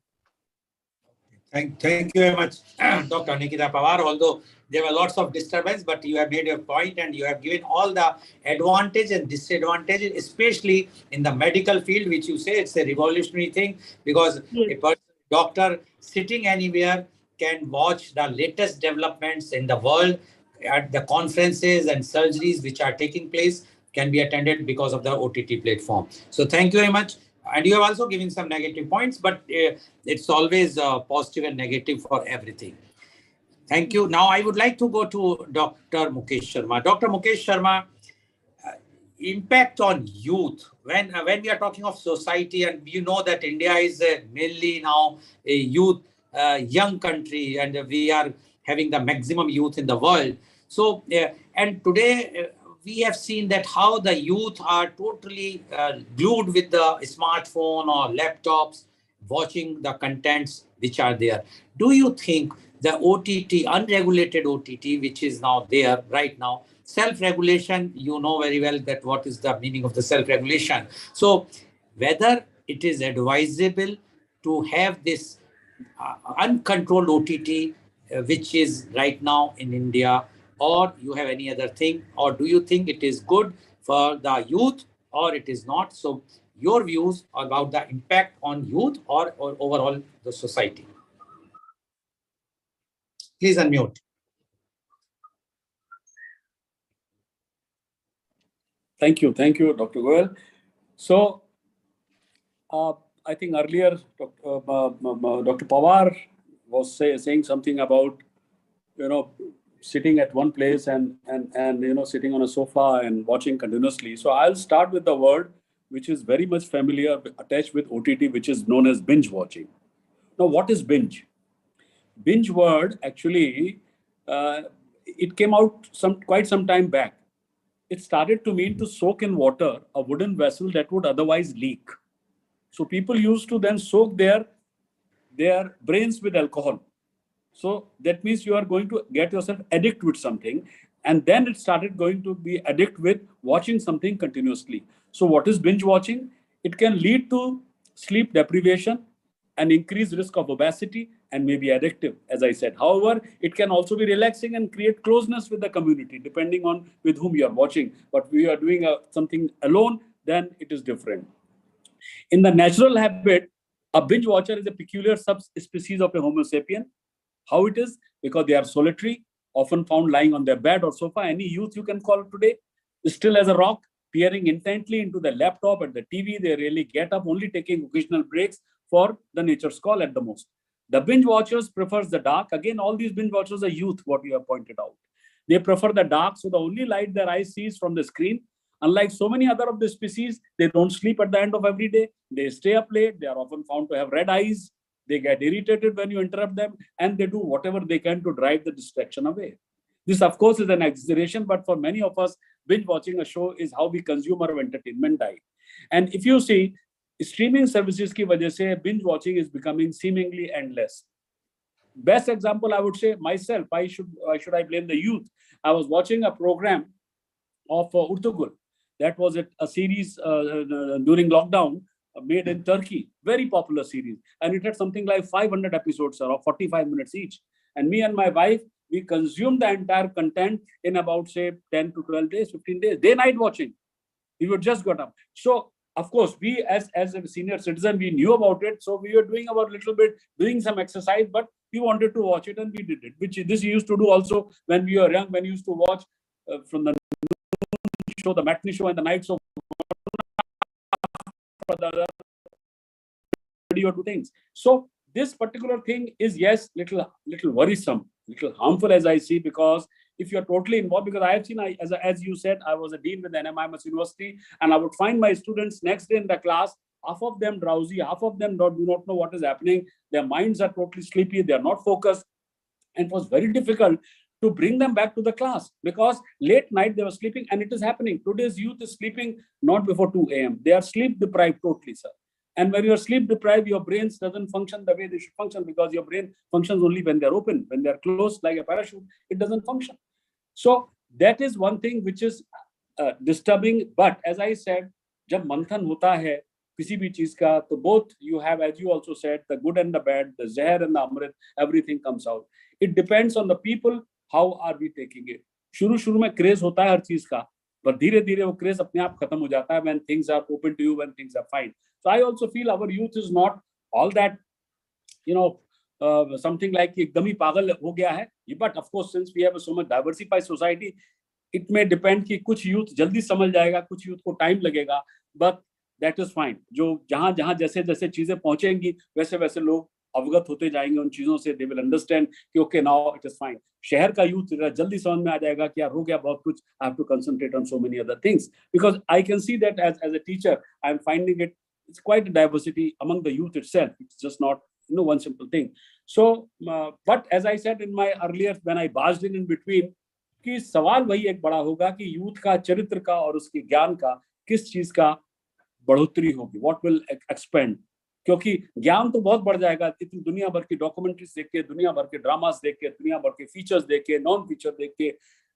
[SPEAKER 1] Thank you very much, Dr. Nikita Pawar. Although there were lots of disturbance, but you have made your point and you have given all the advantages and disadvantages, especially in the medical field, which you say it's a revolutionary thing, because a doctor sitting anywhere can watch the latest developments in the world at the conferences and surgeries which are taking place can be attended because of the OTT platform. So thank you very much. And you have also given some negative points, but it's always positive and negative for everything. Thank you. Now I would like to go to Dr. Mukesh Sharma. Dr. Mukesh Sharma, impact on youth. When we are talking of society, and you know that India is mainly now a youth, young country, and we are having the maximum youth in the world. So, and today we have seen that how the youth are totally glued with the smartphone or laptops, watching the contents which are there. Do you think the OTT, unregulated OTT, which is now there right now, self-regulation, you know very well that what is the meaning of the self-regulation. So whether it is advisable to have this uncontrolled OTT, which is right now in India, or you have any other thing, or do you think it is good for the youth or it is not? So your views about the impact on youth or overall the society. Please unmute.
[SPEAKER 2] Thank you, Dr. Goel. So, I think earlier Dr. Pawar was saying something about, sitting at one place and sitting on a sofa and watching continuously. So I'll start with the word which is very much familiar attached with OTT, which is known as binge watching. Now, what is binge? Binge word actually, it came out quite some time back. It started to mean to soak in water a wooden vessel that would otherwise leak. So people used to then soak their brains with alcohol. So that means you are going to get yourself addicted with something. And then it started going to be addicted with watching something continuously. So what is binge watching? It can lead to sleep deprivation, an increased risk of obesity, and may be addictive, as I said. However, it can also be relaxing and create closeness with the community, depending on with whom you are watching. But if you are doing something alone, then it is different. In the natural habit, a binge watcher is a peculiar subspecies of a Homo sapien. How it is? Because they are solitary, often found lying on their bed or sofa. Any youth you can call today, still as a rock, peering intently into the laptop and the TV. They really get up, only taking occasional breaks for the nature's call at the most. The binge watchers prefers the dark. Again, all these binge watchers are youth, what you have pointed out. They prefer the dark, so the only light their eyes sees from the screen. Unlike so many other of the species, they don't sleep at the end of every day. They stay up late. They are often found to have red eyes. They get irritated when you interrupt them, and they do whatever they can to drive the distraction away. This, of course, is an exaggeration, but for many of us, binge watching a show is how we consume our entertainment diet. And if you see, streaming services ki wajah se binge watching is becoming seemingly endless. Best example, I would say myself. Why should I blame the youth? I was watching a program of To Bolenge. That was a series during lockdown, made in Turkey, very popular series, and it had something like 500 episodes or 45 minutes each. And me and my wife, we consumed the entire content in about, say, 10 to 12 days, 15 days, day night watching. We would just got up. So of course, we as a senior citizen, we knew about it, so we were doing our little bit, doing some exercise, but we wanted to watch it, and we did it, which this we used to do also when we were young, when we used to watch from the show, the matinee show, and the night show, for the other 30 or 2 things. So this particular thing is, yes, little worrisome, little harmful, as I see, because if you're totally involved, because I have seen, as you said, I was a dean with the NMIMS University, and I would find my students next day in the class, half of them drowsy, half of them do not know what is happening. Their minds are totally sleepy. They are not focused. And it was very difficult to bring them back to the class, because late night they were sleeping, and it is happening. Today's youth is sleeping not before 2 a.m. They are sleep deprived totally, sir. And when you are sleep deprived, your brains doesn't function the way they should function, because your brain functions only when they're open. When they're closed like a parachute, it doesn't function. So that is one thing which is disturbing. But as I said, jab manthan hota hai kisi bhi cheez ka, to both you have, as you also said, the good and the bad, the zahar and the amrit, everything comes out. It depends on the people. How are we taking it? शुरू में craze होता है हर चीज का, but धीरे-धीरे वो craze अपने आप खत्म हो जाता है when things are open to you, when things are fine. So I also feel our youth is not all that, something like एकदम ही पागल हो गया है. But of course, since we have so much diversified society, it may depend कि कुछ youth जल्दी समझ जाएगा, कुछ youth को time लगेगा. But that is fine. जो जहां जहां जैसे जैसे चीजें पहुंचेंगी वैसे वैसे लोग अवगत होते जाएंगे उन चीजों से, दे विल अंडरस्टैंड कि okay now it is fine. शहर का यूथ जल्दी समझ में आ जाएगा कि यार हो गया बहुत कुछ, I have to concentrate on so many other things, because I can see that as a teacher I am finding it, it's quite a diversity among the youth itself. It's just not one simple thing. So but as I said in my earlier when I barged in between, कि सवाल वही एक बड़ा होगा कि youth का चरित्र का और उसके ज्ञान का किस चीज का बढ़ोतरी होगी, व्हाट विल एक्सपेंड। क्योंकि ज्ञान तो बहुत बढ़ जाएगा इतनी दुनिया भर की डॉक्यूमेंट्रीज देख के, दुनिया भर के ड्रामास देख के, दुनिया भर के फीचर्स देख के, नॉन फीचर देख के,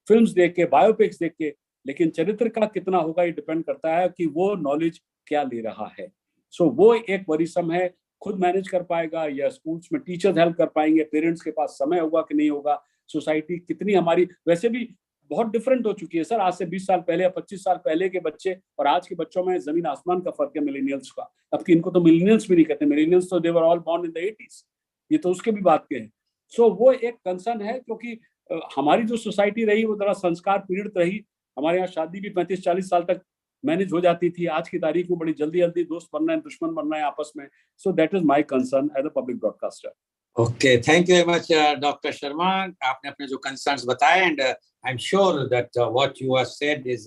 [SPEAKER 2] फिल्म्स देख के, बायोपिक्स देख के, लेकिन चरित्र का कितना होगा ये डिपेंड करता है कि वो नॉलेज क्या ले रहा है। सो वो एक वरीसम है, खुद मैनेज कर पाएगा या स्कूल्स में टीचर्स हेल्प कर पाएंगे, पेरेंट्स के पास समय होगा कि नहीं होगा, सोसाइटी कितनी हमारी वैसे भी बहुत डिफरेंट हो चुकी है सर। आज से 20 साल पहले या 25 साल पहले के बच्चे और आज के बच्चों में जमीन आसमान का फर्क है मिलेनियल्स का। अब कि इनको तो मिलेनियल्स भी नहीं कहते, मिलेनियल्स तो they were all born in the 80s, ये तो उसके भी बात के हैं। सो वो एक कंसर्न है, क्योंकि हमारी जो सोसाइटी रही वो थोड़ा संस्कार पीड़ित रही। हमारे यहाँ शादी भी 35-40 साल तक मैनेज हो जाती थी, आज की तारीख में बड़ी जल्दी जल्दी दोस्त बनना है, दुश्मन बनना है आपस में। So that is my concern as a public broadcaster.
[SPEAKER 1] Okay, thank you very much, Dr. Sharma. आपने अपने जो concerns बताए, and I'm sure that what you have said is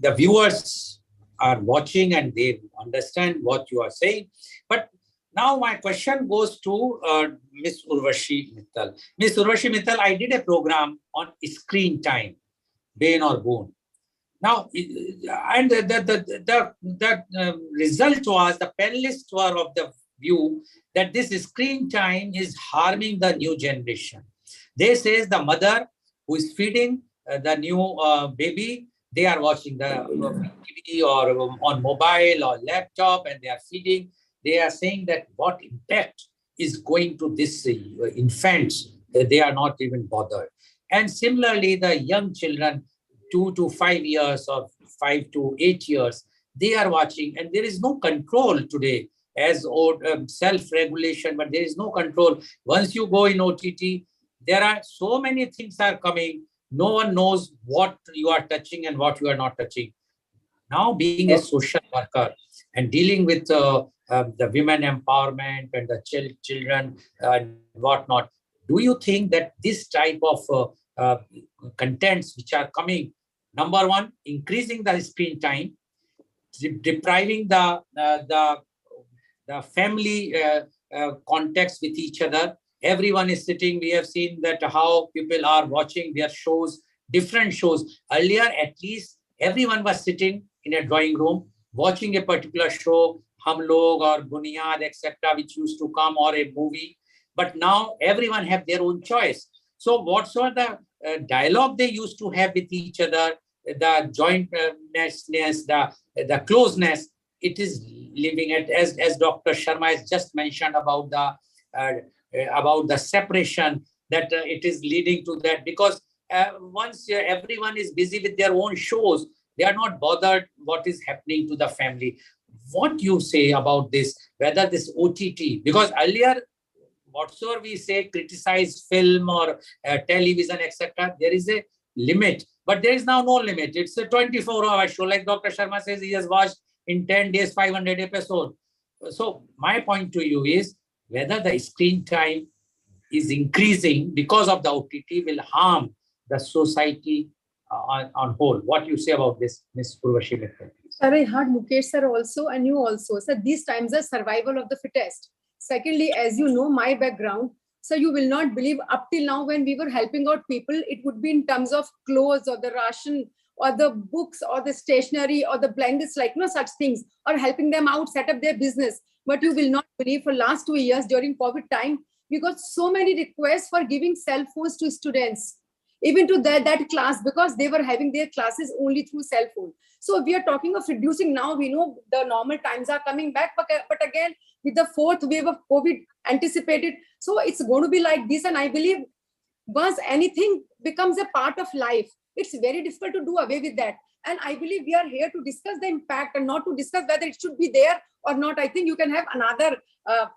[SPEAKER 1] the viewers are watching and they understand what you are saying. But now my question goes to Miss Urvashi Mittal. Miss Urvashi Mittal, I did a program on screen time, Bain or Boon. Now, and the result was, the panelists were of the view that this screen time is harming the new generation. They says the mother who is feeding the new baby, they are watching the TV or on mobile or laptop and they are feeding. They are saying that what impact is going to this infants, they are not even bothered. And similarly, the young children, 2 to 5 years or 5 to 8 years, they are watching, and there is no control today as self-regulation, but there is no control. Once you go in OTT, there are so many things are coming. No one knows what you are touching and what you are not touching. Now, being a social worker and dealing with the women empowerment and the children and whatnot, do you think that this type of contents which are coming, number one, increasing the screen time, depriving the family context with each other? Everyone is sitting. We have seen that how people are watching their shows, different shows. Earlier, at least, everyone was sitting in a drawing room watching a particular show, Hum Log or Bunyad, etc., which used to come, or a movie. But now everyone have their own choice. So whatsoever the dialogue they used to have with each other, the jointness, the closeness, it is living at, as Dr. Sharma has just mentioned about the separation, that it is leading to that, because once everyone is busy with their own shows, they are not bothered what is happening to the family. What you say about this, whether this OTT, because earlier whatsoever we say, criticize film or television, etc., there is a limit, but there is now no limit. It's a 24-hour show. Like Dr. Sharma says, he has watched in 10 days 500 episodes. So my point to you is, whether the screen time is increasing because of the OTT will harm the society on whole. What you say about this, Ms. Urvashi Mittal?
[SPEAKER 3] Sir, I heard Mukesh sir also and you also. Sir, these times are survival of the fittest. Secondly, as you know, my background, so you will not believe, up till now when we were helping out people, it would be in terms of clothes or the ration or the books or the stationery or the blankets, like such things, or helping them out, set up their business. But you will not believe, for last 2 years during COVID time, we got so many requests for giving cell phones to students, even to that class, because they were having their classes only through cell phone. So we are talking of reducing. Now we know the normal times are coming back, but again, with the 4th wave of COVID anticipated, so it's going to be like this. And I believe once anything becomes a part of life, it's very difficult to do away with that. And I believe we are here to discuss the impact and not to discuss whether it should be there or not. I think you can have another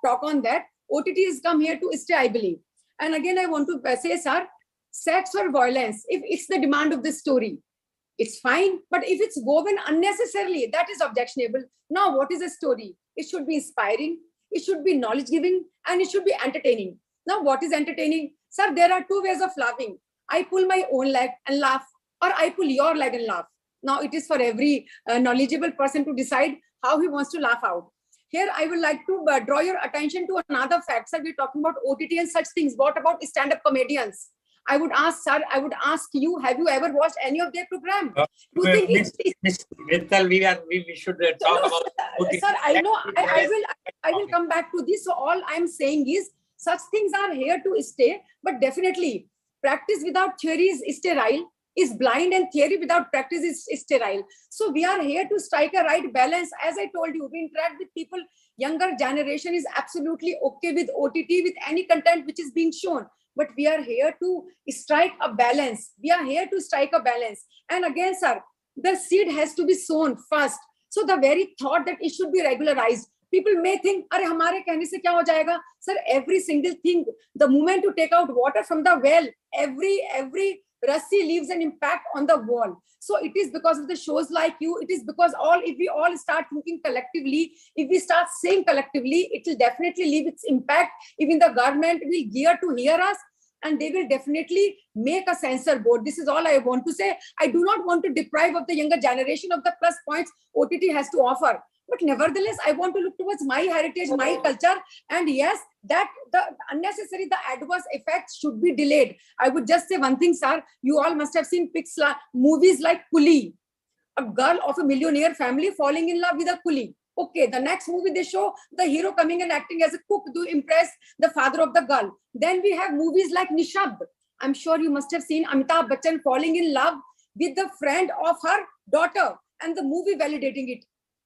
[SPEAKER 3] talk on that. OTT has come here to stay, I believe. And again, I want to say, sir, sex or violence, if it's the demand of the story, it's fine. But if it's woven unnecessarily, that is objectionable. Now, what is a story? It should be inspiring, it should be knowledge giving, and it should be entertaining. Now, what is entertaining? Sir, there are two ways of laughing. I pull my own leg and laugh, or I pull your leg and laugh. Now, it is for every knowledgeable person to decide how he wants to laugh out. Here, I would like to draw your attention to another fact. Sir, we're talking about OTT and such things. What about stand-up comedians? I would ask, sir, I would ask you, have you ever watched any of their program?
[SPEAKER 1] Miss Mittal, we should talk about OTT.
[SPEAKER 3] Sir, I know, I will come back to this. So all I'm saying is, such things are here to stay, but definitely practice without theory is sterile, is blind, and theory without practice is sterile. So we are here to strike a right balance. As I told you, we interact with people. Younger generation is absolutely okay with OTT, with any content which is being shown. But we are here to strike a balance. We are here to strike a balance. And again, sir, the seed has to be sown first. So the very thought that it should be regularized. People may think, "Arey, hamare kehne se kya ho jayega?" Sir, every single thing, the moment to take out water from the well, every rassi leaves an impact on the wall. So it is because of the shows like you. It is because if we all start thinking collectively, if we start saying collectively, it will definitely leave its impact. Even the government will gear to hear us, and they will definitely make a censor board. This is all I want to say. I do not want to deprive of the younger generation of the plus points OTT has to offer. But nevertheless, I want to look towards my heritage, my culture. And yes, that the unnecessary, the adverse effects should be delayed. I would just say one thing, sir. You all must have seen movies like Coolie, a girl of a millionaire family falling in love with a coolie. Okay, the next movie they show the hero coming and acting as a cook to impress the father of the girl. Then we have movies like Nishad. I'm sure you must have seen Amitabh Bachchan falling in love with the friend of her daughter, and the movie validating it.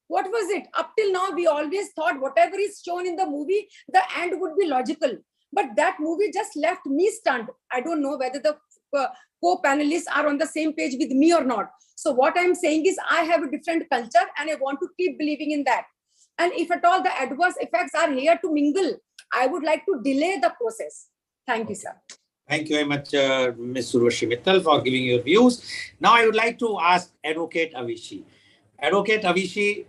[SPEAKER 3] What was it? Up till now, we always thought whatever is shown in the movie, the end would be logical. But that movie just left me stunned. I don't know whether the co-panelists are on the same page with me or not. So what I'm saying is I have a different culture and I want to keep believing in that. And if at all the adverse effects are here to mingle, I would like to delay the process. Thank you, sir.
[SPEAKER 1] Thank you very much, Ms. Urvashi Mittal, for giving your views. Now I would like to ask Advocate Avishi. Advocate Avishi,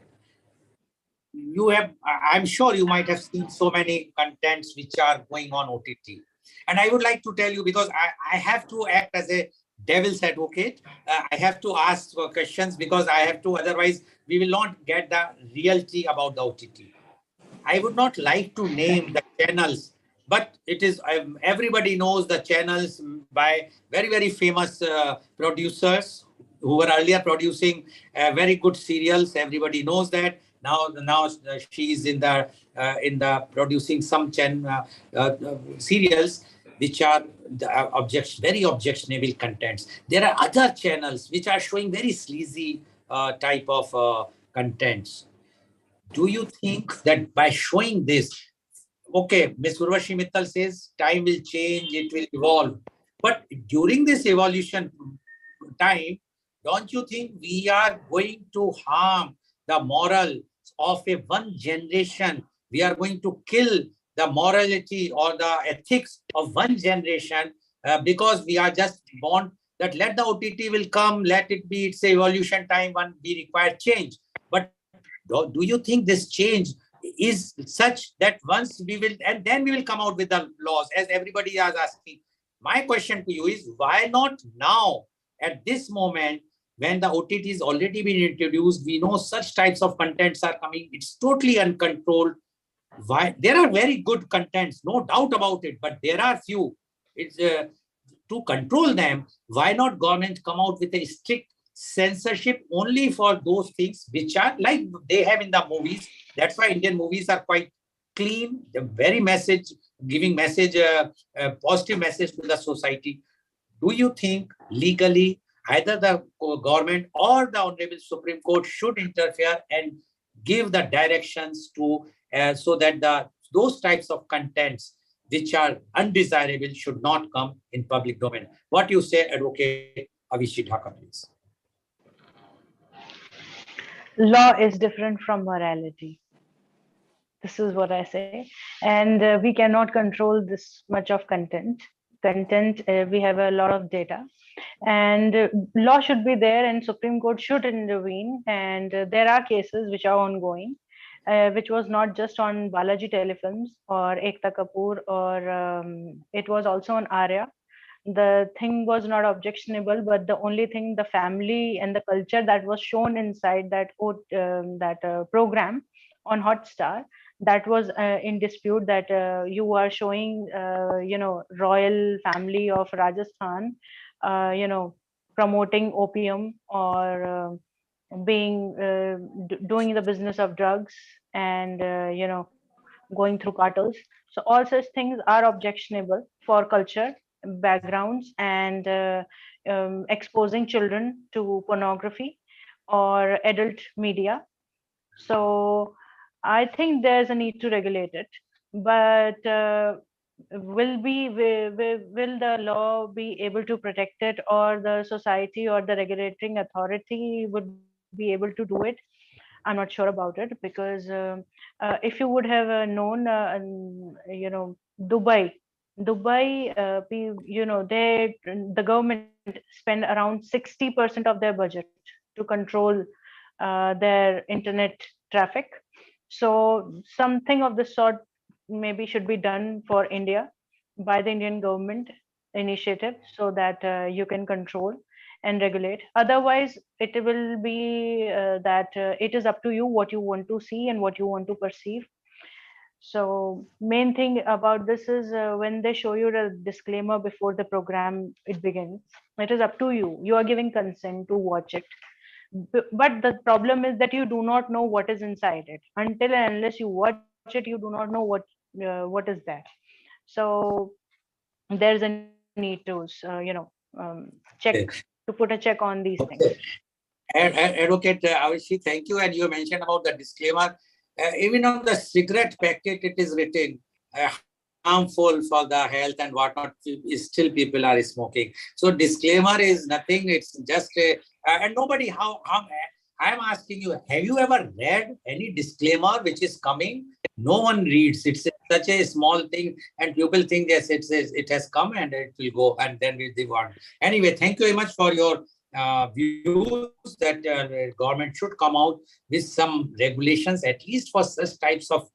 [SPEAKER 1] I'm sure you might have seen so many contents which are going on OTT. And I would like to tell you, because I have to act as a devil's advocate. I have to ask questions because I have to, otherwise we will not get the reality about the OTT. I would not like to name the channels, but it is, everybody knows the channels by very, very famous producers who were earlier producing very good serials. Everybody knows that. Now she is in the producing some serials which are very objectionable contents. There are other channels which are showing very sleazy type of contents. Do you think that by showing this, okay, Ms. Urvashi Mittal says time will change, it will evolve. But during this evolution time, don't you think we are going to harm the moral of one generation? We are going to kill the morality or the ethics of one generation because we are just want that let the OTT will come, let it be, it's evolution time when we require change. But do you think this change is such that once we will, and then we will come out with the laws, as everybody is asking? My question to you is, why not now, at this moment, when the OTT is already been introduced, we know such types of contents are coming, it's totally uncontrolled. Why? There are very good contents, no doubt about it, but there are few. It's to control them, why not government come out with a strict censorship only for those things which are like they have in the movies? That's why Indian movies are quite clean, the very message, giving message, positive message to the society. Do you think legally either the government or the Honorable Supreme Court should interfere and give the directions to so that those types of contents which are undesirable should not come in public domain? What you say, Advocate Avishi Dhaka, please?
[SPEAKER 4] Law is different from morality. This is what I say. And we cannot control this much of content. We have a lot of data. And law should be there, and Supreme Court should intervene. And there are cases which are ongoing, which was not just on Balaji Telefilms or Ekta Kapoor, or it was on Arya. The thing was not objectionable, but the only thing, the family and the culture that was shown inside that program on Hotstar, that was in dispute. That you are showing royal family of Rajasthan promoting opium, or doing the business of drugs, and going through cartels. So all such things are objectionable for culture backgrounds, and exposing children to pornography or adult media. So I think there's a need to regulate it, but will the law be able to protect it, or the society or the regulating authority would be able to do it? I'm not sure about it, because if you would have known, Dubai, the government spend around 60% of their budget to control their internet traffic. So something of the sort maybe should be done for India by the Indian government initiative, so that you can control and regulate. Otherwise, it will be that it is up to you what you want to see and what you want to perceive. So main thing about this is when they show you the disclaimer before the program it begins, it is up to you. You are giving consent to watch it. But the problem is that you do not know what is inside it. Until and unless you watch it, you do not know what is there. So there's a need to check, to put a check on these things.
[SPEAKER 1] Advocate Avishi, thank you. And you mentioned about the disclaimer. Even on the cigarette packet, it is written harmful for the health and whatnot. Still, people are smoking. So disclaimer is nothing. It's just and nobody. I'm asking you, have you ever read any disclaimer which is coming? No one reads. It's such a small thing, and people think yes, it has come and it will go, and then they want. Anyway, thank you very much for your views that government should come out with some regulations, at least for such types of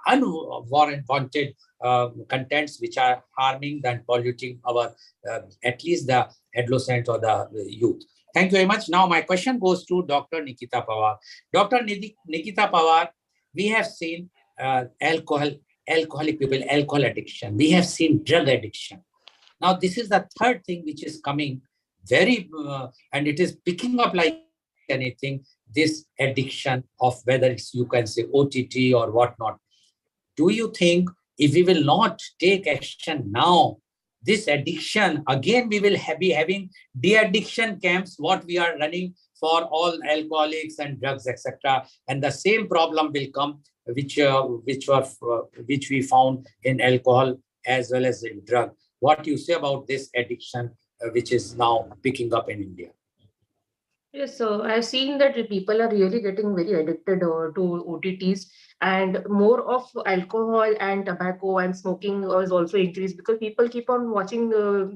[SPEAKER 1] unwanted contents which are harming and polluting our, at least the adolescent or the youth. Thank you very much. Now my question goes to Dr. Nikita Pawar. Dr. Nikita Pawar, we have seen alcoholic people, alcohol addiction. We have seen drug addiction. Now this is the third thing which is coming very, and it is picking up like anything, this addiction of whether it's, you can say, OTT or whatnot. Do you think if we will not take action now, this addiction, again, we will be having de-addiction camps, what we are running for all alcoholics and drugs, etc. And the same problem will come, which we found in alcohol as well as in drug. What do you say about this addiction, which is now picking up in India?
[SPEAKER 5] Yes, so I've seen that people are really getting very addicted to OTTs, and more of alcohol and tobacco and smoking is also increased because people keep on watching,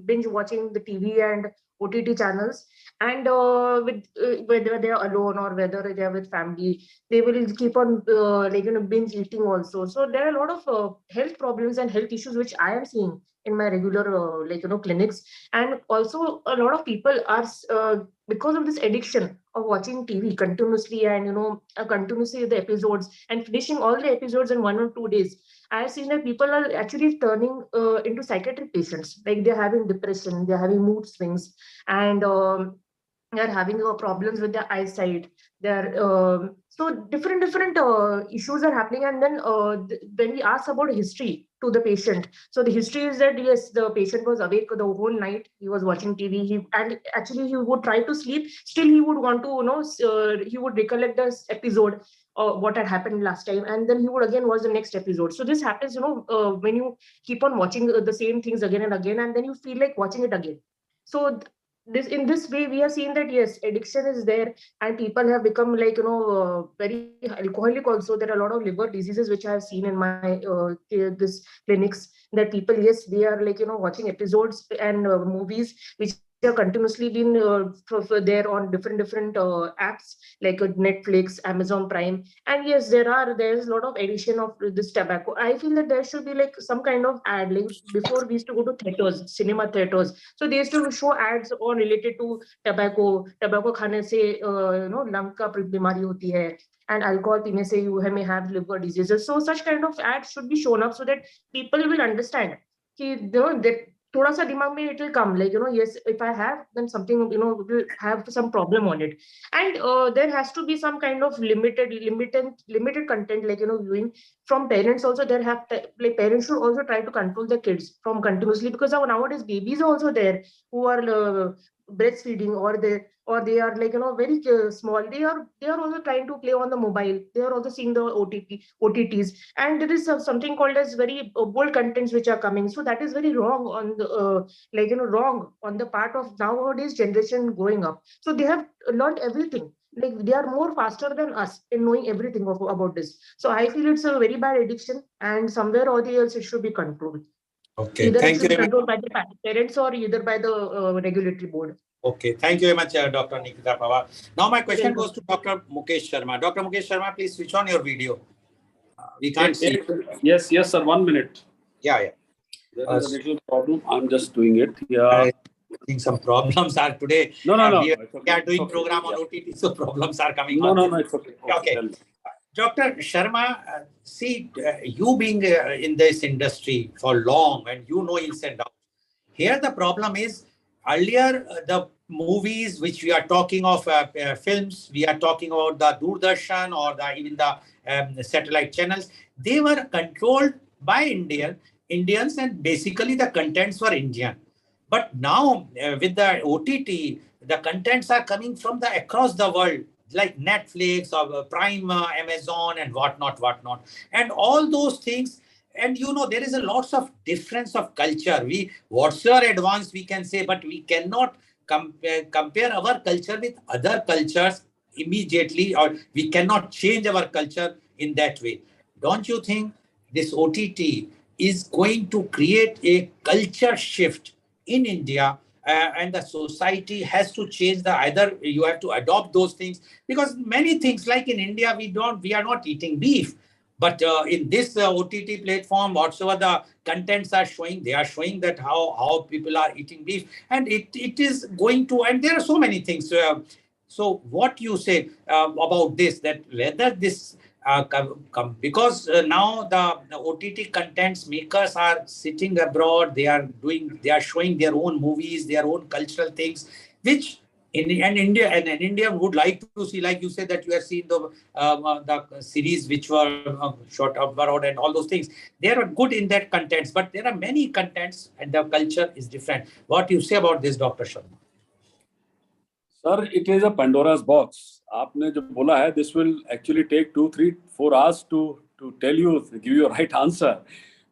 [SPEAKER 5] binge watching the TV and OTT channels, and whether they are alone or whether they are with family, they will keep on binge eating also. So there are a lot of health problems and health issues which I am seeing in my regular clinics, and also a lot of people are because of this addiction of watching TV continuously and continuously the episodes and finishing all the episodes in 1 or 2 days. I have seen that people are actually turning into psychiatric patients. Like they're having depression, they're having mood swings, and they're having problems with their eyesight. They're so different issues are happening. And then when we ask about history to the patient, so the history is that yes, the patient was awake the whole night. He was watching TV. And actually he would try to sleep. Still, he would want to he would recollect this episode. What had happened last time, and then he would again watch the next episode. So this happens, when you keep on watching the same things again and again, and then you feel like watching it again. So in this way, we have seen that yes, addiction is there, and people have become very alcoholic. Also, there are a lot of liver diseases which I have seen in my this clinics, that people, yes, they are watching episodes and movies which are continuously been there on different apps like Netflix, Amazon Prime, and yes, there's a lot of addition of this tobacco. I feel that there should be like some kind of ad. Like before, we used to go to theaters, cinema theaters, so they used to show ads on related to tobacco. Tobacco खाने से lung का बीमारी होती है, and alcohol पीने से you may have liver diseases. So such kind of ads should be shown up so that people will understand कि that thoda sa dimag mein it will come like yes, if I have, then something will have some problem on it. And there has to be some kind of limited content, like viewing from parents also. There have like parents should also try to control the kids from continuously, because nowadays babies are also there who are breastfeeding, or they are like very small. They are also trying to play on the mobile. They are also seeing the OTTs, and there is something called as very bold contents which are coming. So that is very wrong on the wrong on the part of nowadays generation growing up. So they have learned everything. Like they are more faster than us in knowing everything about this. So I feel it's a very bad addiction, and somewhere or the else it should be controlled.
[SPEAKER 1] Okay,
[SPEAKER 5] Either it
[SPEAKER 1] thank you
[SPEAKER 5] should be
[SPEAKER 1] very much.
[SPEAKER 5] controlled by the parents or either by the regulatory board.
[SPEAKER 1] Okay, thank you very much, Dr. Nikita Pawar. Now my question goes to Dr. Mukesh Sharma. Dr. Mukesh Sharma, please switch on your video. We can't see.
[SPEAKER 2] Yes, sir. 1 minute.
[SPEAKER 1] Yeah.
[SPEAKER 2] There is a little problem. I'm just doing it. Yeah.
[SPEAKER 1] I think some problems are today.
[SPEAKER 2] No.
[SPEAKER 1] We are doing program on OTT, so problems are coming on.
[SPEAKER 2] No, it's okay.
[SPEAKER 1] Okay. Dr. Sharma, see, you being in this industry for long and you know ins and outs. Here the problem is, earlier the movies which we are talking of, films, we are talking about the Doordarshan or even the satellite channels, they were controlled by Indians, and basically the contents were Indian. But now with the OTT, the contents are coming from across the world, like Netflix or Prime, Amazon, and whatnot. And all those things, and there is a lots of difference of culture. Whatsoever advanced we can say, but we cannot compare our culture with other cultures immediately, or we cannot change our culture in that way. Don't you think this OTT is going to create a culture shift in India? And the society has to change. Either you have to adopt those things, because many things, like in India, we are not eating beef, but in this OTT platform, whatsoever the contents are showing, they are showing that how people are eating beef, and it is going to, and there are so many things. So what you say about this, that whether this because now the OTT contents makers are sitting abroad, they are showing their own movies, their own cultural things, which India would like to see. Like you said that you have seen the series which were shot abroad and all those things. They are good in that contents, but there are many contents and the culture is different. What you say about this, Dr. Sharma?
[SPEAKER 2] Sir, it is a Pandora's box. आपने जो बोला है, this will actually take 2, 3, 4 hours to tell you, give you a right answer,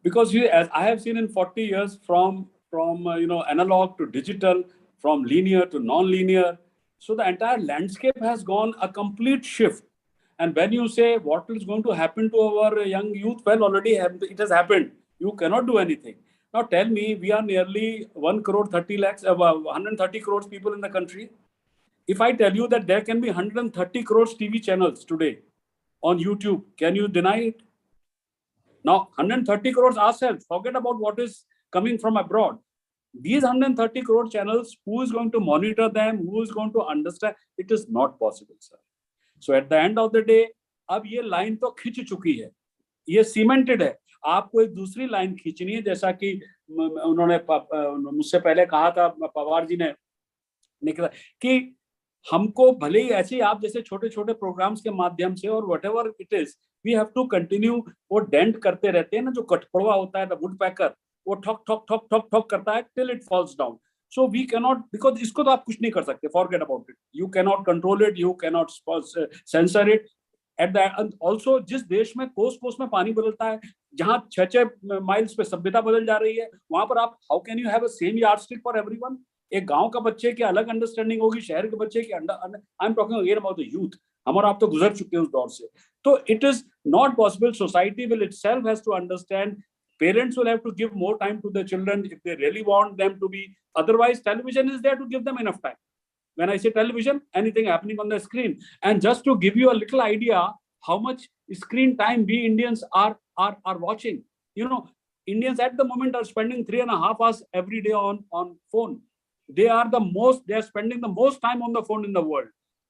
[SPEAKER 2] because as I have seen in 40 years, from analog to digital, from linear to non-linear, so the entire landscape has gone a complete shift. And when you say what is going to happen to our young youth, well, already it has happened. You cannot do anything. Now tell me, we are nearly 130 crores people in the country. If I tell you that there can be 130 crores TV channels today on YouTube, can you deny it? Now, 130 crores ourselves, forget about what is coming from abroad. These 130 crore channels, who is going to monitor them? Who is going to understand? It is not possible, sir. So at the end of the day, अब ये line तो खिंच चुकी है, ये cemented है. आपको एक दूसरी लाइन खींचनी है, जैसा कि उन्होंने मुझसे पहले कहा था, पवार जी ने निकला कि हमको भले ही ऐसे आप जैसे छोटे छोटे प्रोग्राम्स के माध्यम से और whatever it is, we have to continue. वो डेंट करते रहते हैं ना, जो कठपड़वा होता है, द वुड पैकर, वो ठक ठक ठक ठक ठक करता है till it falls down. So we cannot, because इसको तो आप कुछ नहीं कर सकते, forget about it. You cannot control it, you cannot censor it. At the also, जिस देश में कोस में पानी बदलता है, जहां 6 माइल्स पे सभ्यता बदल जा रही है, वहां पर आप how can you have a same yardstick for everyone? एक गांव का बच्चे की अलग अंडरस्टैंडिंग होगी, शहर के बच्चे की I am talking again about the youth. हमारा आप तो गुजर चुके हैं उस दौर से. तो it is not possible. Society will itself has to understand Parents will have to give more time to their children if they really want them to be. Otherwise, television is there to give them enough time. When I say television, anything happening on the screen. And just to give you a little idea how much screen time we Indians are watching. You know, Indians at the moment are spending 3.5 hours every day on phone. They are spending the most time on the phone in the world.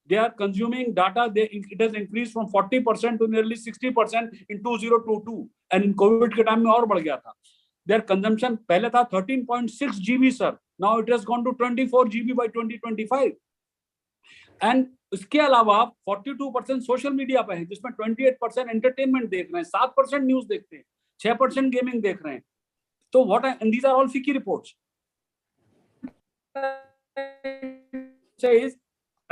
[SPEAKER 2] They are consuming data. It has increased from 40% to nearly 60% in 2022. And in COVID के time में और बढ़ गया था. Their consumption पहले था 13.6 GB, sir. Now it has gone to 24 GB by 2025. And इसके अलावा 42% सोशल मीडिया पे है, जिसमें 28% एंटरटेनमेंट देख रहे हैं, 7% न्यूज देखते हैं, 6% गेमिंग देख रहे हैं. तो and these are all FICCI reports.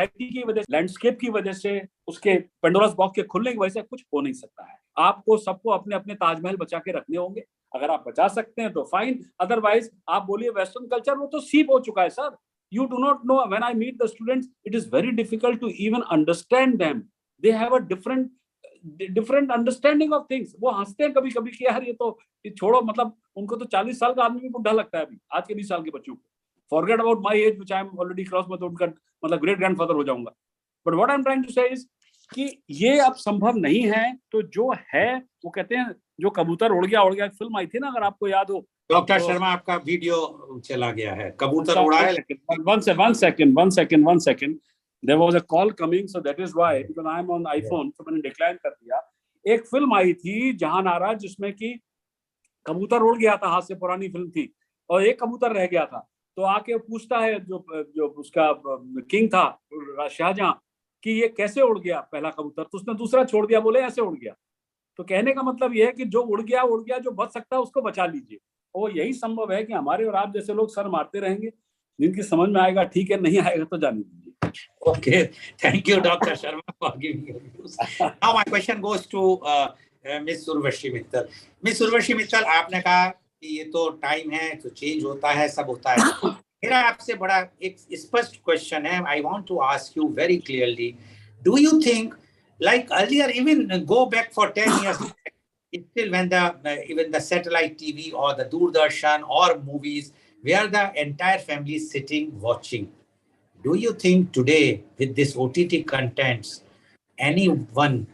[SPEAKER 2] की वजह से, लैंडस्केप की वजह से, उसके पेंडोरास बॉक्स के खुलने की वजह से कुछ हो नहीं सकता है. आपको सबको अपने अपने ताजमहल बचा के रखने होंगे. अगर आप बचा सकते हैं तो फाइन, अदरवाइज आप बोलिए वेस्टर्न कल्चर वो तो सीप हो चुका है sir. You do not know. When I meet the students, it is very difficult to even understand them. They have a different understanding of things. वो हंसते हैं कभी कभी कि यार ये छोड़ो, मतलब उनको तो 40 साल का आदमी भी बुढ़ा लगता है अभी, आज के 20 साल के बच्चों को. Forget about my age, which I am already crossed, मैं तो उनका मतलब ग्रेट ग्रैंडफादर हो जाऊंगा. But what I am trying to say is कि ये अब संभव नहीं है. तो जो है वो कहते हैं जो कबूतर उड़ गया, फिल्म आई थी ना, अगर आपको याद हो.
[SPEAKER 1] डॉक्टर शर्मा, आपका वीडियो चला गया है, कबूतर उड़ाए.
[SPEAKER 2] One second. There was a call coming, so that is why, because I am on iPhone, so मैंने डिक्लाइन कर दिया. एक फिल्म आई थी जहान आरा, जिसमें कि कबूतर उड़ गया था, हाथ से पुरानी फिल्म थी, और एक कबूतर रह गया था. तो आके पूछता है जो उसका किंग था शाहजहां कि ये कैसे उड़ गया पहला कबूतर. तो उसने दूसरा छोड़ दिया, बोले ऐसे उड़ गया. तो कहने का मतलब ये है कि जो उड़ गया, जो बच सकता है उसको बचा लीजिए. और यही संभव है कि हमारे और आप जैसे लोग सर मारते रहेंगे, जिनकी समझ में आएगा ठीक है, नहीं आएगा तो जाने दीजिए.
[SPEAKER 1] Okay, thank you, Dr. Sharma, for giving your views. Now my question goes to Miss Urvashi Mittal. Miss Urvashi Mittal, आपने कहा कि ये तो टाइम है, तो चेंज होता है, सब होता है. मेरा आपसे बड़ा एक स्पष्ट क्वेश्चन है. I want to ask you very clearly. Do you think, like earlier, even go back for 10 years, still when even the satellite TV or the Doordarshan or movies, where the entire family is sitting watching? Do you think today with this OTT contents, anyone,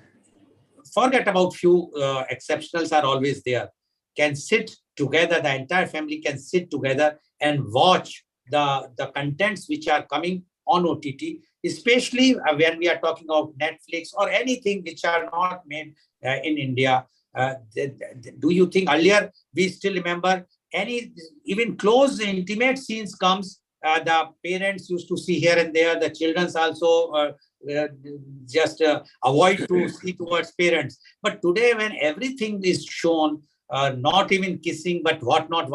[SPEAKER 1] forget about few exceptionals are always there, can sit together, the entire family can sit together and watch the contents which are coming on OTT, especially when we are talking about Netflix or anything which are not made in India? Do you think earlier we still remember even close intimate scenes comes, the parents used to see here and there, the children's also just avoid to see towards parents. But today when everything is shown, not even kissing, but whatnot,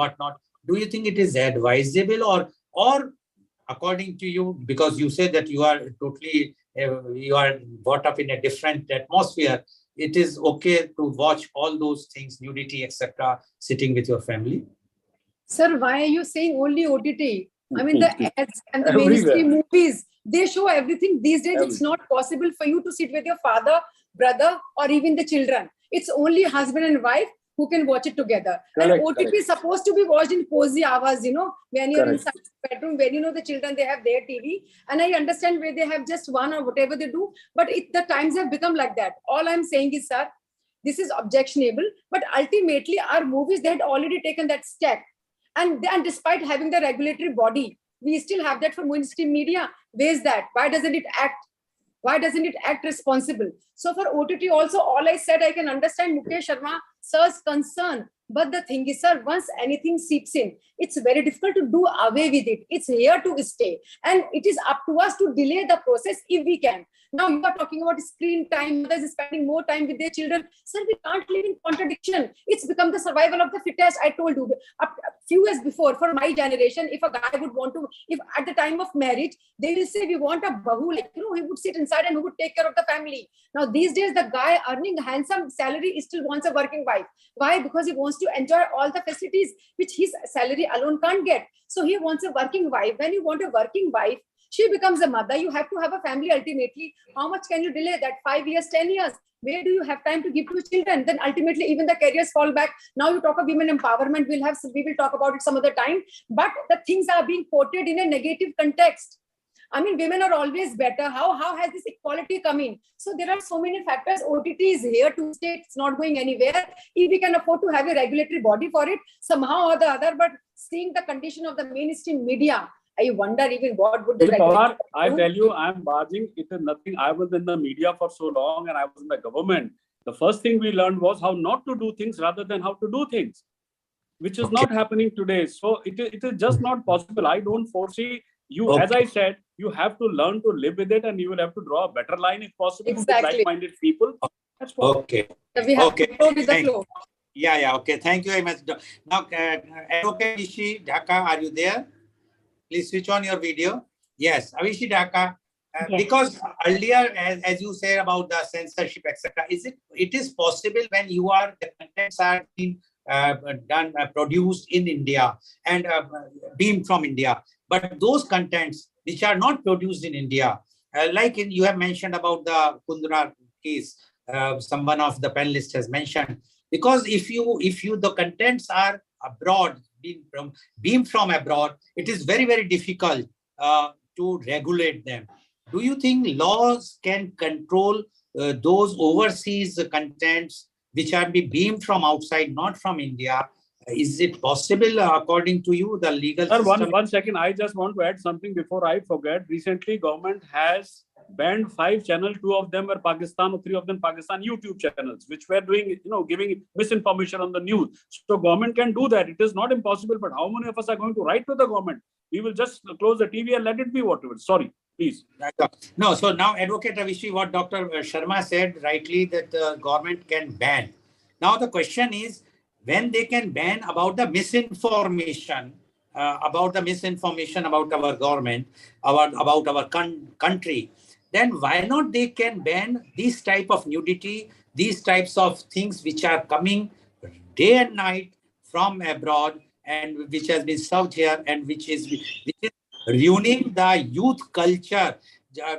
[SPEAKER 1] do you think it is advisable or according to you, because you said that you are totally, you are brought up in a different atmosphere, it is okay to watch all those things, nudity, etc., sitting with your family?
[SPEAKER 3] Sir, why are you saying only OTT? I mean, the ads and the mainstream movies, they show everything. These days, it's not possible for you to sit with your father, brother, or even the children. It's only husband and wife who can watch it together. Correct, and OTT is supposed to be watched in cozy hours, when you're inside the bedroom, when the children, they have their TV. And I understand where they have just one or whatever they do, but the times have become like that. All I'm saying is, sir, this is objectionable, but ultimately our movies, they had already taken that step. And despite having the regulatory body, we still have that for mainstream media. Where's that? Why doesn't it act? Why doesn't it act responsible? So for OTT also, all I said, I can understand Mukesh Sharma sir's concern. But the thing is, sir, once anything seeps in, it's very difficult to do away with it. It's here to stay. And it is up to us to delay the process if we can. Now you are talking about screen time, mothers is spending more time with their children. Sir, we can't live in contradiction. It's become the survival of the fittest. I told you, a few years before, for my generation, if a guy would want to, if at the time of marriage, they will say, we want a bahu, he would sit inside and who would take care of the family. Now these days, the guy earning handsome salary still wants a working wife. Why? Because he wants to enjoy all the facilities which his salary alone can't get. So he wants a working wife. When you want a working wife, She becomes a mother. You have to have a family ultimately. How much can you delay that? 5 years, 10 years? Where do you have time to give to children? Then ultimately, even the careers fall back. Now you talk of women empowerment. We will talk about it some other time. But the things are being quoted in a negative context. I mean, women are always better. How has this equality come in? So there are so many factors. OTT is here to stay. It's not going anywhere. If we can afford to have a regulatory body for it, somehow or the other, but seeing the condition of the mainstream media, I wonder even what would the
[SPEAKER 2] Pawar, I tell you, I'm barging. It is nothing. I was in the media for so long and I was in the government. The first thing we learned was how not to do things rather than how to do things, which is not happening today. So it is just not possible. I don't foresee you, as I said, you have to learn to live with it and you will have to draw a better line if possible with like-minded people. That's what.
[SPEAKER 1] Okay.
[SPEAKER 3] We have to go with the flow.
[SPEAKER 1] Yeah. Okay. Thank you very much. Now, Advocate Avishi Dhaka, are you there? Please switch on your video. Yes, Avishi Dhaka.
[SPEAKER 4] Yes.
[SPEAKER 1] Because earlier, as you said about the censorship, etc., it is possible when the contents are being produced in India and beamed from India, but those contents which are not produced in India, like you have mentioned about the Kundra case, someone of the panelists has mentioned, because if the contents are abroad, beamed from abroad, it is very, very difficult to regulate them. Do you think laws can control those overseas contents which are beamed from outside, not from India? Is it possible, according to you, the legal system?
[SPEAKER 2] One second. I just want to add something before I forget. Recently, government has banned 5 channels. 2 of them were Pakistan, or 3 of them Pakistan YouTube channels, which were doing, giving misinformation on the news. So government can do that. It is not impossible. But how many of us are going to write to the government? We will just close the TV and let it be whatever. Sorry, please.
[SPEAKER 1] No. So now, Advocate Avishi, what Dr. Sharma said rightly, that the government can ban. Now the question is, when they can ban about the misinformation, about our government, about our country, then why not they can ban these type of nudity, these types of things which are coming day and night from abroad and which has been served here and which is ruining the youth culture.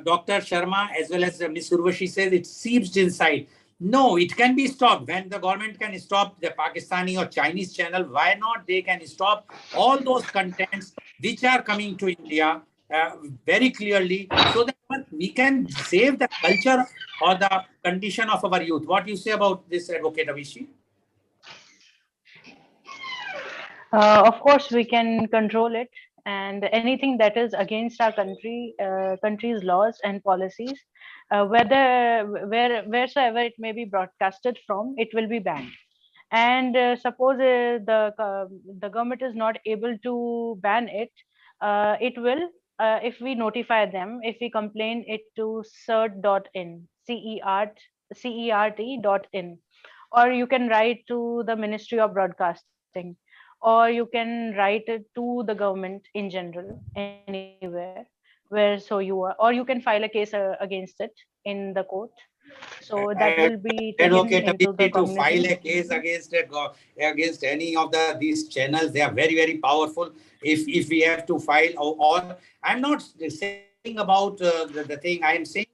[SPEAKER 1] Dr. Sharma as well as Ms. Urvashi says it seeps inside. No, it can be stopped. When the government can stop the Pakistani or Chinese channel, why not they can stop all those contents which are coming to India very clearly, so that we can save the culture or the condition of our youth. What do you say about this, Advocate Avishi?
[SPEAKER 4] Of course, we can control it, and anything that is against our country's laws and policies, wheresoever it may be broadcasted from, it will be banned. And suppose the government is not able to ban it, it will, if we notify them, if we complain it to cert.in, CERT.in, or you can write to the Ministry of Broadcasting, or you can write it to the government in general, anywhere where so you are, or you can file a case against it in the court. So that will be taken into the
[SPEAKER 1] to file a case against any of these channels. They are very, very powerful. If we have to file, or I'm not saying about the thing. I am saying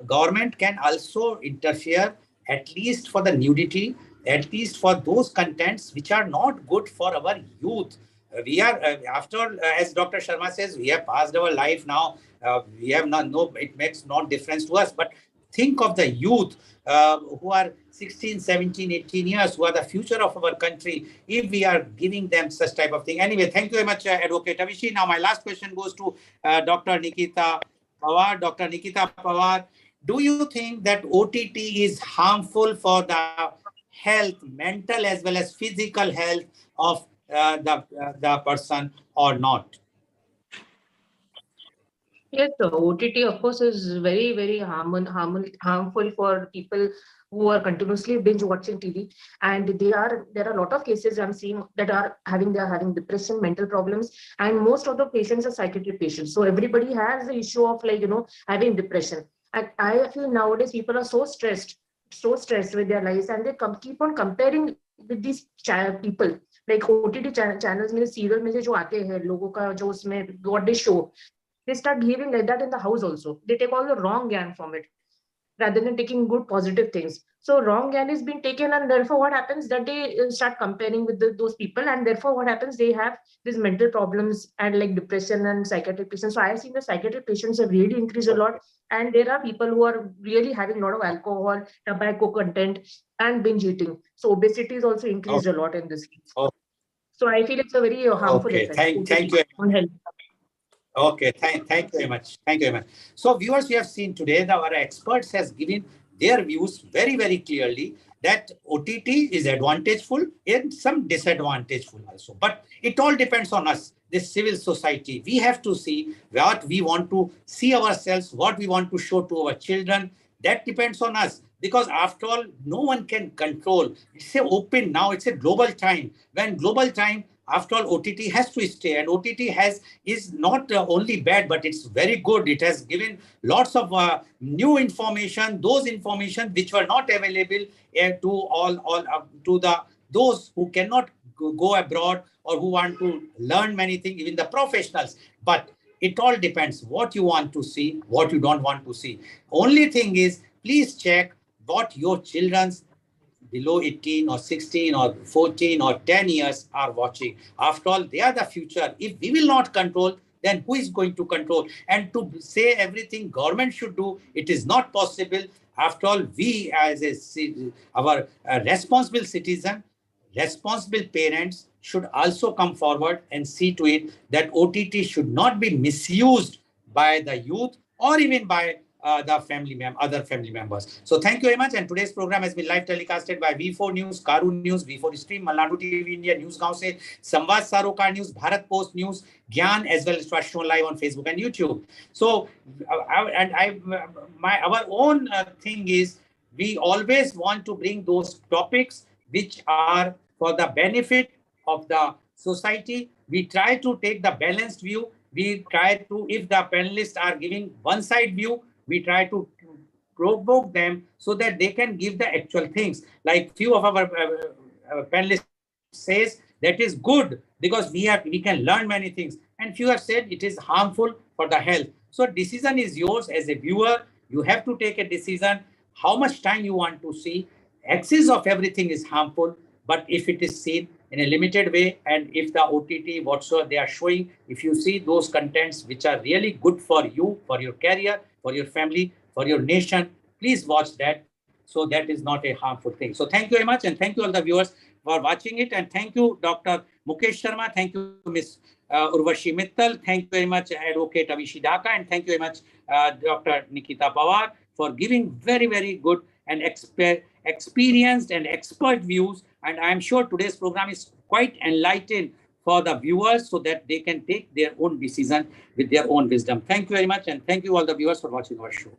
[SPEAKER 1] government can also interfere, at least for the nudity, at least for those contents which are not good for our youth. We are as Dr. Sharma says, we have passed our life now. We have it makes no difference to us. But think of the youth who are 16, 17, 18 years, who are the future of our country, if we are giving them such type of thing. Anyway, thank you very much, Advocate Avishi. Now, my last question goes to Dr. Nikita Pawar. Dr. Nikita Pawar, do you think that OTT is harmful for the health, mental as well as physical health of the person or not?
[SPEAKER 5] Yes, the OTT, of course, is very, very harmful for people who are continuously binge watching TV. And there are a lot of cases I'm seeing that are having depression, mental problems, and most of the patients are psychiatric patients. So everybody has the issue of having depression. And I feel nowadays people are so stressed with their lives, and they keep on comparing with these people. Like OTT channels में serial में जो आते हैं लोगों का जो उसमें what they show, they start behaving like that in the house also. They take all the wrong gyan from it rather than taking good positive things. So wrong gyan is being taken, and therefore what happens that they start comparing with those people, and therefore what happens, they have these mental problems and like depression and psychiatric patients. So I have seen the psychiatric patients have really increased a lot, and there are people who are really having a lot of alcohol, tobacco content, and binge eating. So obesity is also increased a lot in this case. So I feel it's a very harmful effect
[SPEAKER 1] Thank you.
[SPEAKER 5] on health.
[SPEAKER 1] Okay, thank you very much. Thank you very much. So viewers, we have seen today that our experts has given their views very, very clearly that OTT is advantageful and some disadvantageful also. But it all depends on us, this civil society. We have to see what we want to see ourselves, what we want to show to our children. That depends on us. Because after all, no one can control. It's a open now, it's a global time. When global time, after all, OTT has to stay, and OTT is not only bad, but it's very good. It has given lots of new information, those information which were not available to those who cannot go abroad or who want to learn many things, even the professionals. But it all depends what you want to see, what you don't want to see. Only thing is, please check what your children's below 18 or 16 or 14 or 10 years are watching. After all, they are the future. If we will not control, then who is going to control? And to say everything government should do, it is not possible. After all, we as our responsible citizen, responsible parents should also come forward and see to it that OTT should not be misused by the youth or even by the other family members. So thank you very much. And today's program has been live telecasted by V4 News, Caru News, V4 Stream, Malnadu TV India, News Gaon Se, Samvad Sarokar News, Bharat Post News, Gyan, as well as show live on Facebook and YouTube. So, our own thing is, we always want to bring those topics which are for the benefit of the society. We try to take the balanced view. We try to, if the panelists are giving one side view, we try to provoke them so that they can give the actual things. Like few of our panelists says that is good because we can learn many things, and few have said it is harmful for the health. So decision is yours as a viewer. You have to take a decision how much time you want to see. Excess of everything is harmful, but if it is seen in a limited way, and if the OTT, whatsoever they are showing, if you see those contents which are really good for you, for your career, for your family, for your nation, please watch that. So that is not a harmful thing. So thank you very much, and thank you all the viewers for watching it. And thank you, Dr. Mukesh Sharma. Thank you, Ms. Urvashi Mittal. Thank you very much, Advocate Avishi Dhaka. And thank you very much, Dr. Nikita Pawar, for giving very, very good and experienced and expert views. And I'm sure today's program is quite enlightened for the viewers so that they can take their own decision with their own wisdom. Thank you very much. And thank you all the viewers for watching our show.